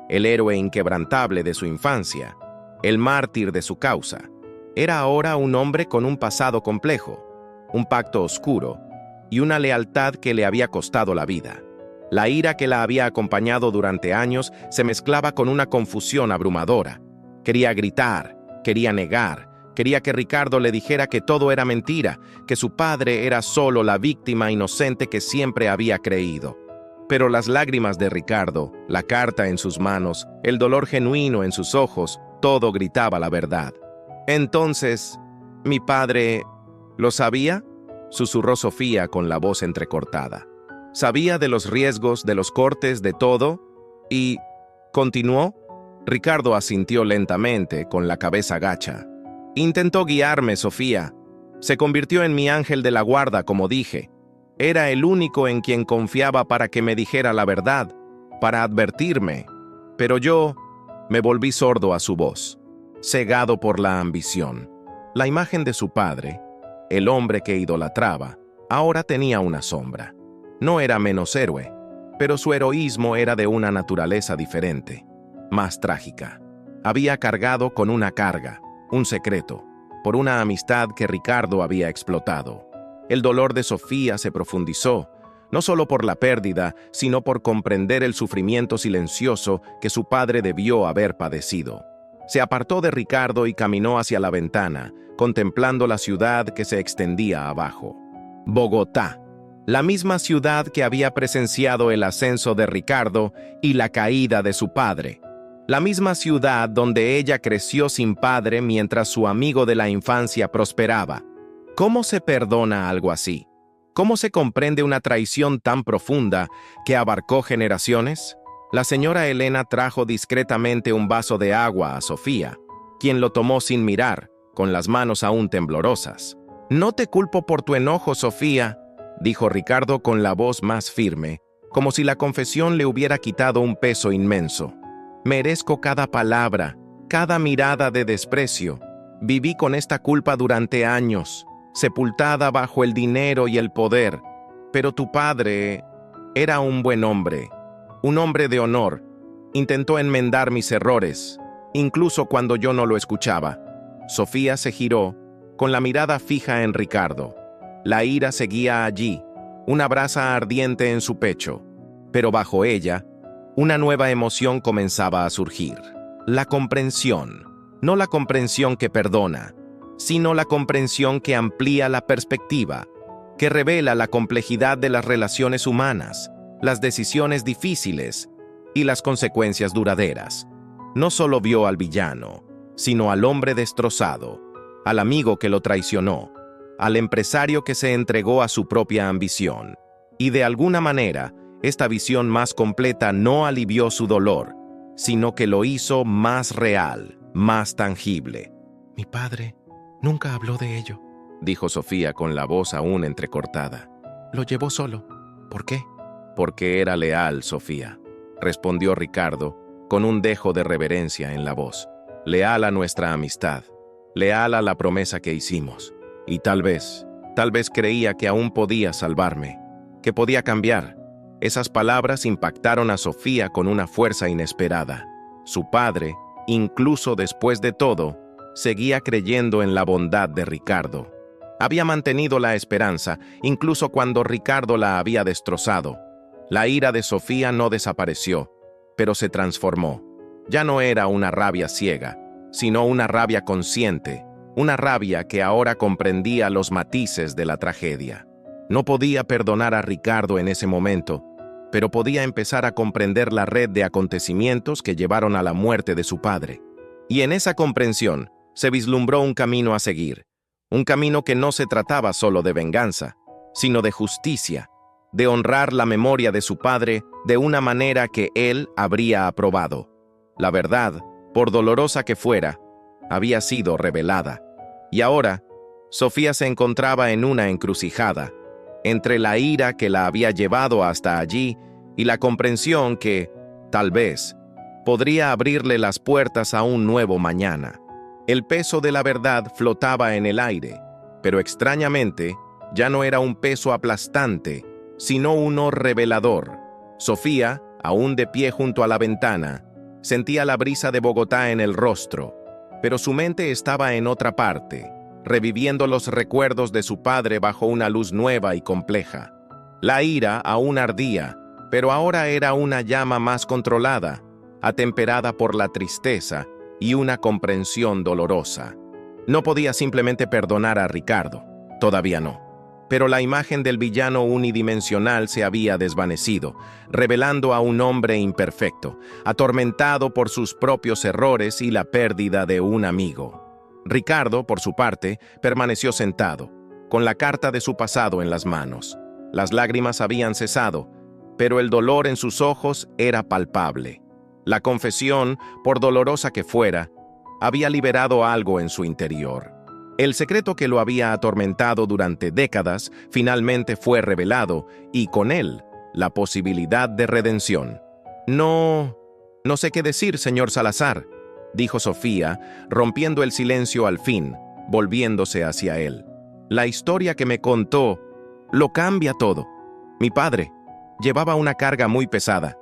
el héroe inquebrantable de su infancia, el mártir de su causa, era ahora un hombre con un pasado complejo, un pacto oscuro y una lealtad que le había costado la vida. La ira que la había acompañado durante años se mezclaba con una confusión abrumadora. Quería gritar, quería negar, quería que Ricardo le dijera que todo era mentira, que su padre era solo la víctima inocente que siempre había creído. Pero las lágrimas de Ricardo, la carta en sus manos, el dolor genuino en sus ojos, todo gritaba la verdad. Entonces, ¿mi padre lo sabía?, susurró Sofía con la voz entrecortada. ¿Sabía de los riesgos, de los cortes, de todo? ¿Y continuó? Ricardo asintió lentamente, con la cabeza gacha. Intentó guiarme, Sofía. Se convirtió en mi ángel de la guarda, como dije. Era el único en quien confiaba para que me dijera la verdad, para advertirme. Pero yo me volví sordo a su voz. cegado por la ambición. La imagen de su padre, el hombre que idolatraba, ahora tenía una sombra. No era menos héroe, pero su heroísmo era de una naturaleza diferente, más trágica. Había cargado con una carga, un secreto, por una amistad que Ricardo había explotado. El dolor de Sofía se profundizó, no solo por la pérdida, sino por comprender el sufrimiento silencioso que su padre debió haber padecido. Se apartó de Ricardo y caminó hacia la ventana, contemplando la ciudad que se extendía abajo. Bogotá, la misma ciudad que había presenciado el ascenso de Ricardo y la caída de su padre. La misma ciudad donde ella creció sin padre mientras su amigo de la infancia prosperaba. ¿Cómo se perdona algo así? ¿Cómo se comprende una traición tan profunda que abarcó generaciones? La señora Elena trajo discretamente un vaso de agua a Sofía, quien lo tomó sin mirar, con las manos aún temblorosas. «No te culpo por tu enojo, Sofía», dijo Ricardo con la voz más firme, como si la confesión le hubiera quitado un peso inmenso. «Merezco cada palabra, cada mirada de desprecio. Viví con esta culpa durante años, sepultada bajo el dinero y el poder. Pero tu padre era un buen hombre, un hombre de honor. Intentó enmendar mis errores, incluso cuando yo no lo escuchaba». Sofía se giró, con la mirada fija en Ricardo. La ira seguía allí, una brasa ardiente en su pecho, pero bajo ella, una nueva emoción comenzaba a surgir. La comprensión, no la comprensión que perdona, sino la comprensión que amplía la perspectiva, que revela la complejidad de las relaciones humanas, las decisiones difíciles y las consecuencias duraderas. No solo vio al villano, sino al hombre destrozado, al amigo que lo traicionó, al empresario que se entregó a su propia ambición. Y de alguna manera, esta visión más completa no alivió su dolor, sino que lo hizo más real, más tangible. «Mi padre nunca habló de ello», dijo Sofía con la voz aún entrecortada. «Lo llevó solo. ¿Por qué?» «Porque era leal, Sofía», respondió Ricardo, con un dejo de reverencia en la voz. «Leal a nuestra amistad, leal a la promesa que hicimos. Y tal vez creía que aún podía salvarme, que podía cambiar». Esas palabras impactaron a Sofía con una fuerza inesperada. Su padre, incluso después de todo, seguía creyendo en la bondad de Ricardo. Había mantenido la esperanza, incluso cuando Ricardo la había destrozado. La ira de Sofía no desapareció, pero se transformó. Ya no era una rabia ciega, sino una rabia consciente, una rabia que ahora comprendía los matices de la tragedia. No podía perdonar a Ricardo en ese momento, pero podía empezar a comprender la red de acontecimientos que llevaron a la muerte de su padre. Y en esa comprensión se vislumbró un camino a seguir, un camino que no se trataba solo de venganza, sino de justicia, de honrar la memoria de su padre de una manera que él habría aprobado. La verdad, por dolorosa que fuera, había sido revelada. Y ahora, Sofía se encontraba en una encrucijada, entre la ira que la había llevado hasta allí y la comprensión que, tal vez, podría abrirle las puertas a un nuevo mañana. El peso de la verdad flotaba en el aire, pero extrañamente ya no era un peso aplastante, sino uno revelador. Sofía, aún de pie junto a la ventana, sentía la brisa de Bogotá en el rostro, pero su mente estaba en otra parte, reviviendo los recuerdos de su padre bajo una luz nueva y compleja. La ira aún ardía, pero ahora era una llama más controlada, atemperada por la tristeza y una comprensión dolorosa. No podía simplemente perdonar a Ricardo, todavía no. Pero la imagen del villano unidimensional se había desvanecido, revelando a un hombre imperfecto, atormentado por sus propios errores y la pérdida de un amigo. Ricardo, por su parte, permaneció sentado, con la carta de su pasado en las manos. Las lágrimas habían cesado, pero el dolor en sus ojos era palpable. La confesión, por dolorosa que fuera, había liberado algo en su interior. El secreto que lo había atormentado durante décadas finalmente fue revelado, y con él, la posibilidad de redención. No sé qué decir, señor Salazar», dijo Sofía, rompiendo el silencio al fin, volviéndose hacia él. La historia que me contó lo cambia todo. Mi padre llevaba una carga muy pesada.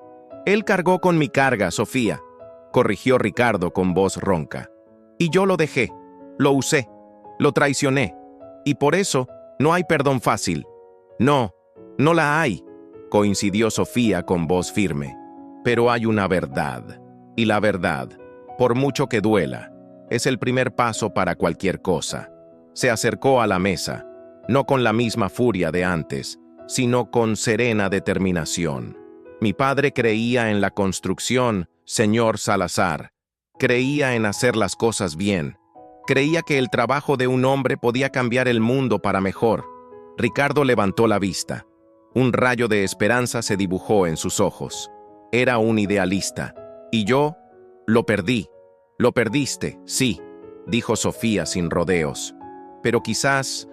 Él cargó con mi carga, Sofía, corrigió Ricardo con voz ronca. Y yo lo dejé, lo usé, lo traicioné. Y por eso no hay perdón fácil. No, no la hay, coincidió Sofía con voz firme. Pero hay una verdad. Y la verdad, por mucho que duela, es el primer paso para cualquier cosa. Se acercó a la mesa, no con la misma furia de antes, sino con serena determinación. Mi padre creía en la construcción, señor Salazar. Creía en hacer las cosas bien. Creía que el trabajo de un hombre podía cambiar el mundo para mejor. Ricardo levantó la vista. Un rayo de esperanza se dibujó en sus ojos. Era un idealista. Y yo lo perdí. Lo perdiste, sí, dijo Sofía sin rodeos. Pero quizás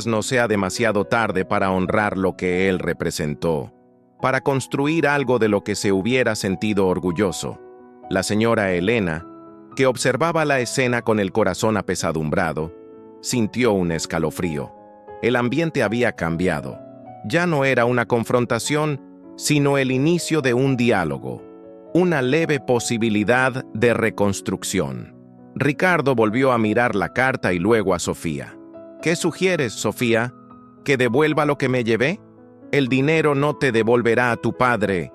no sea demasiado tarde para honrar lo que él representó, para construir algo de lo que se hubiera sentido orgulloso. La señora Elena, que observaba la escena con el corazón apesadumbrado, sintió un escalofrío. El ambiente había cambiado. Ya no era una confrontación, sino el inicio de un diálogo, una leve posibilidad de reconstrucción. Ricardo volvió a mirar la carta y luego a Sofía. ¿Qué sugieres, Sofía? ¿Que devuelva lo que me llevé? El dinero no te devolverá a tu padre.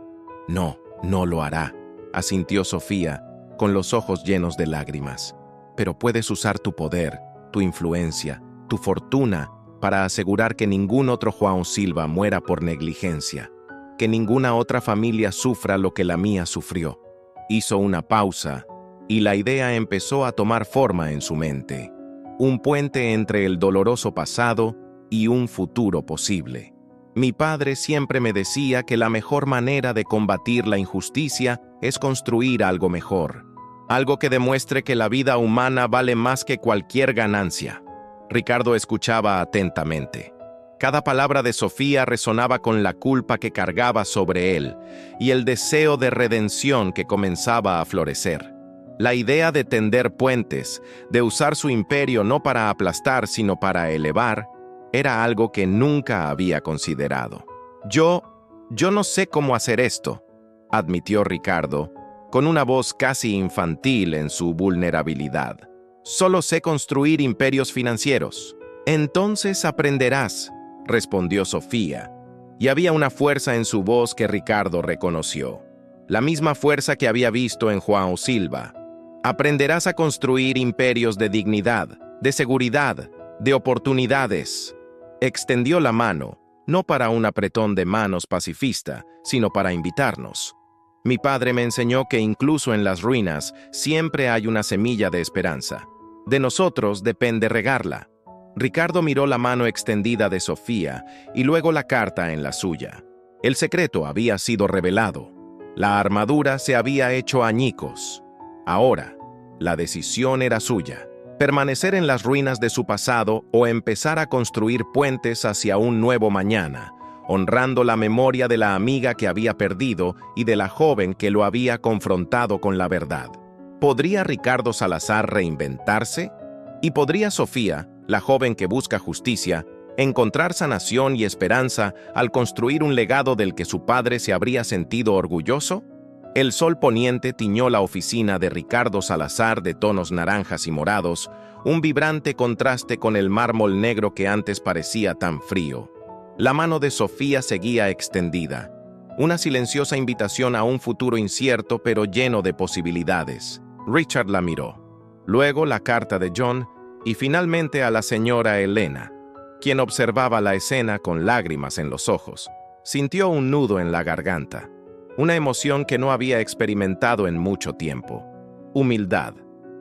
No, no lo hará, asintió Sofía, con los ojos llenos de lágrimas. Pero puedes usar tu poder, tu influencia, tu fortuna para asegurar que ningún otro João Silva muera por negligencia, que ninguna otra familia sufra lo que la mía sufrió. Hizo una pausa y la idea empezó a tomar forma en su mente. Un puente entre el doloroso pasado y un futuro posible. Mi padre siempre me decía que la mejor manera de combatir la injusticia es construir algo mejor, algo que demuestre que la vida humana vale más que cualquier ganancia. Ricardo escuchaba atentamente. Cada palabra de Sofía resonaba con la culpa que cargaba sobre él y el deseo de redención que comenzaba a florecer. La idea de tender puentes, de usar su imperio no para aplastar sino para elevar, era algo que nunca había considerado. Yo no sé cómo hacer esto, admitió Ricardo, con una voz casi infantil en su vulnerabilidad. Solo sé construir imperios financieros. Entonces aprenderás, respondió Sofía, y había una fuerza en su voz que Ricardo reconoció. La misma fuerza que había visto en João Silva. Aprenderás a construir imperios de dignidad, de seguridad, de oportunidades. Extendió la mano, no para un apretón de manos pacifista, sino para invitarnos. Mi padre me enseñó que incluso en las ruinas siempre hay una semilla de esperanza. De nosotros depende regarla. Ricardo miró la mano extendida de Sofía y luego la carta en la suya. El secreto había sido revelado. La armadura se había hecho añicos. Ahora, la decisión era suya. Permanecer en las ruinas de su pasado o empezar a construir puentes hacia un nuevo mañana, honrando la memoria de la amiga que había perdido y de la joven que lo había confrontado con la verdad. ¿Podría Ricardo Salazar reinventarse? ¿Y podría Sofía, la joven que busca justicia, encontrar sanación y esperanza al construir un legado del que su padre se habría sentido orgulloso? El sol poniente tiñó la oficina de Ricardo Salazar de tonos naranjas y morados, un vibrante contraste con el mármol negro que antes parecía tan frío. La mano de Sofía seguía extendida, una silenciosa invitación a un futuro incierto pero lleno de posibilidades. Richard la miró, luego la carta de John y finalmente a la señora Elena, quien observaba la escena con lágrimas en los ojos. Sintió un nudo en la garganta. Una emoción que no había experimentado en mucho tiempo. Humildad.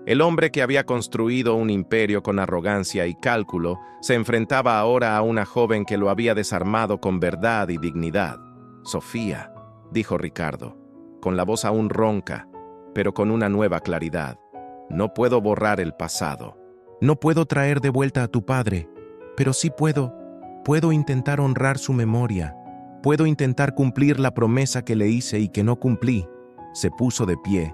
El hombre que había construido un imperio con arrogancia y cálculo se enfrentaba ahora a una joven que lo había desarmado con verdad y dignidad. Sofía, dijo Ricardo, con la voz aún ronca, pero con una nueva claridad. No puedo borrar el pasado. No puedo traer de vuelta a tu padre, pero sí puedo intentar honrar su memoria. Puedo intentar cumplir la promesa que le hice y que no cumplí. Se puso de pie,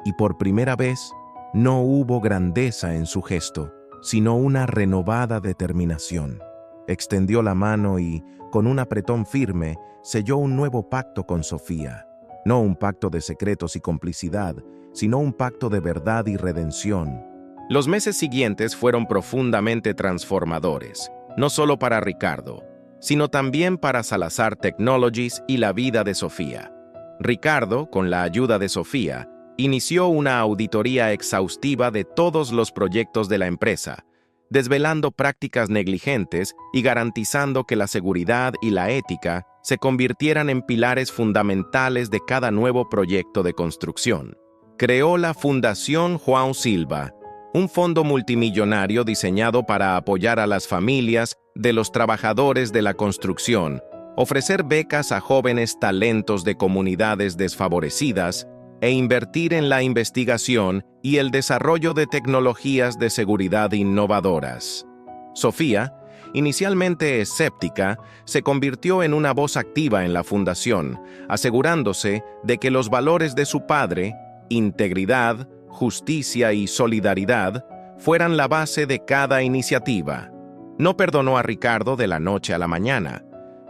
y por primera vez no hubo grandeza en su gesto, sino una renovada determinación. Extendió la mano y, con un apretón firme, selló un nuevo pacto con Sofía. No un pacto de secretos y complicidad, sino un pacto de verdad y redención. Los meses siguientes fueron profundamente transformadores, no solo para Ricardo, sino también para Salazar Technologies y la vida de Sofía. Ricardo, con la ayuda de Sofía, inició una auditoría exhaustiva de todos los proyectos de la empresa, desvelando prácticas negligentes y garantizando que la seguridad y la ética se convirtieran en pilares fundamentales de cada nuevo proyecto de construcción. Creó la Fundación João Silva, un fondo multimillonario diseñado para apoyar a las familias de los trabajadores de la construcción, ofrecer becas a jóvenes talentos de comunidades desfavorecidas e invertir en la investigación y el desarrollo de tecnologías de seguridad innovadoras. Sofía, inicialmente escéptica, se convirtió en una voz activa en la fundación, asegurándose de que los valores de su padre, integridad, justicia y solidaridad, fueran la base de cada iniciativa. No perdonó a Ricardo de la noche a la mañana,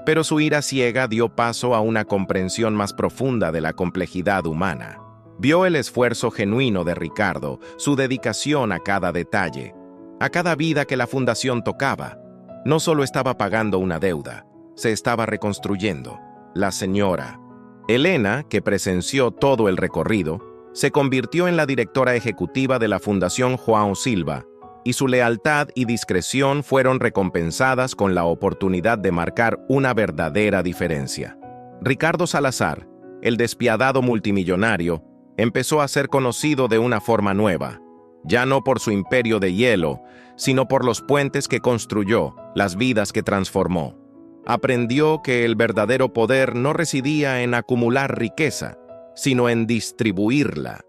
pero su ira ciega dio paso a una comprensión más profunda de la complejidad humana. Vio el esfuerzo genuino de Ricardo, su dedicación a cada detalle, a cada vida que la fundación tocaba. No solo estaba pagando una deuda, se estaba reconstruyendo. La señora Elena, que presenció todo el recorrido, se convirtió en la directora ejecutiva de la Fundación João Silva, y su lealtad y discreción fueron recompensadas con la oportunidad de marcar una verdadera diferencia. Ricardo Salazar, el despiadado multimillonario, empezó a ser conocido de una forma nueva, ya no por su imperio de hielo, sino por los puentes que construyó, las vidas que transformó. Aprendió que el verdadero poder no residía en acumular riqueza, sino en distribuirla,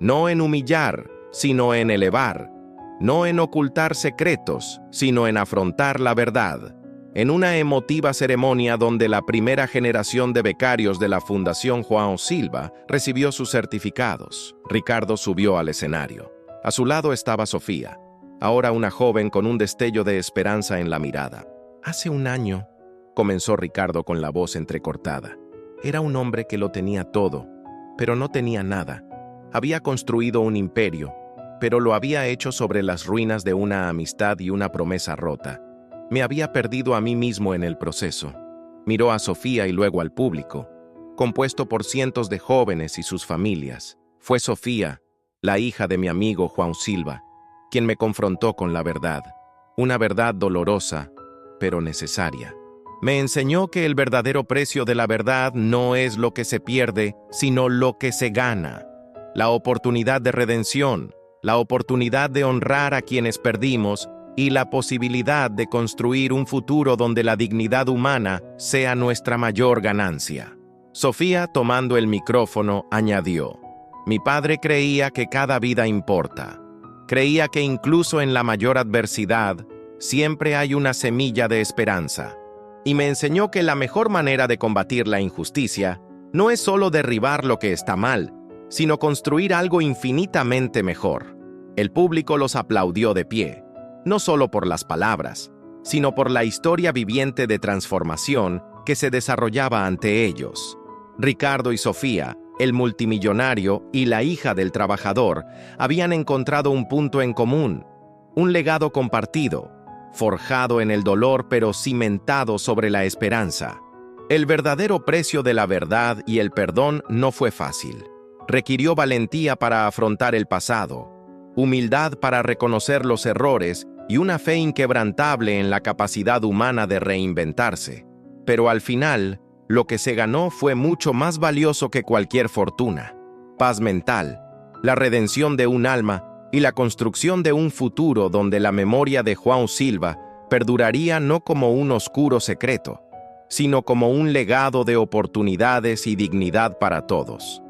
no en humillar, sino en elevar, no en ocultar secretos, sino en afrontar la verdad. En una emotiva ceremonia donde la primera generación de becarios de la Fundación João Silva recibió sus certificados, Ricardo subió al escenario. A su lado estaba Sofía, ahora una joven con un destello de esperanza en la mirada. Hace un año, comenzó Ricardo con la voz entrecortada. Era un hombre que lo tenía todo, pero no tenía nada. Había construido un imperio, pero lo había hecho sobre las ruinas de una amistad y una promesa rota. Me había perdido a mí mismo en el proceso. Miró a Sofía y luego al público, compuesto por cientos de jóvenes y sus familias. Fue Sofía, la hija de mi amigo João Silva, quien me confrontó con la verdad. Una verdad dolorosa, pero necesaria. Me enseñó que el verdadero precio de la verdad no es lo que se pierde, sino lo que se gana. La oportunidad de redención, la oportunidad de honrar a quienes perdimos y la posibilidad de construir un futuro donde la dignidad humana sea nuestra mayor ganancia. Sofía, tomando el micrófono, añadió: mi padre creía que cada vida importa. Creía que incluso en la mayor adversidad, siempre hay una semilla de esperanza. Y me enseñó que la mejor manera de combatir la injusticia no es solo derribar lo que está mal, sino construir algo infinitamente mejor. El público los aplaudió de pie, no solo por las palabras, sino por la historia viviente de transformación que se desarrollaba ante ellos. Ricardo y Sofía, el multimillonario y la hija del trabajador, habían encontrado un punto en común, un legado compartido, forjado en el dolor pero cimentado sobre la esperanza. El verdadero precio de la verdad y el perdón no fue fácil. Requirió valentía para afrontar el pasado, humildad para reconocer los errores y una fe inquebrantable en la capacidad humana de reinventarse. Pero al final, lo que se ganó fue mucho más valioso que cualquier fortuna: paz mental, la redención de un alma y la construcción de un futuro donde la memoria de João Silva perduraría no como un oscuro secreto, sino como un legado de oportunidades y dignidad para todos.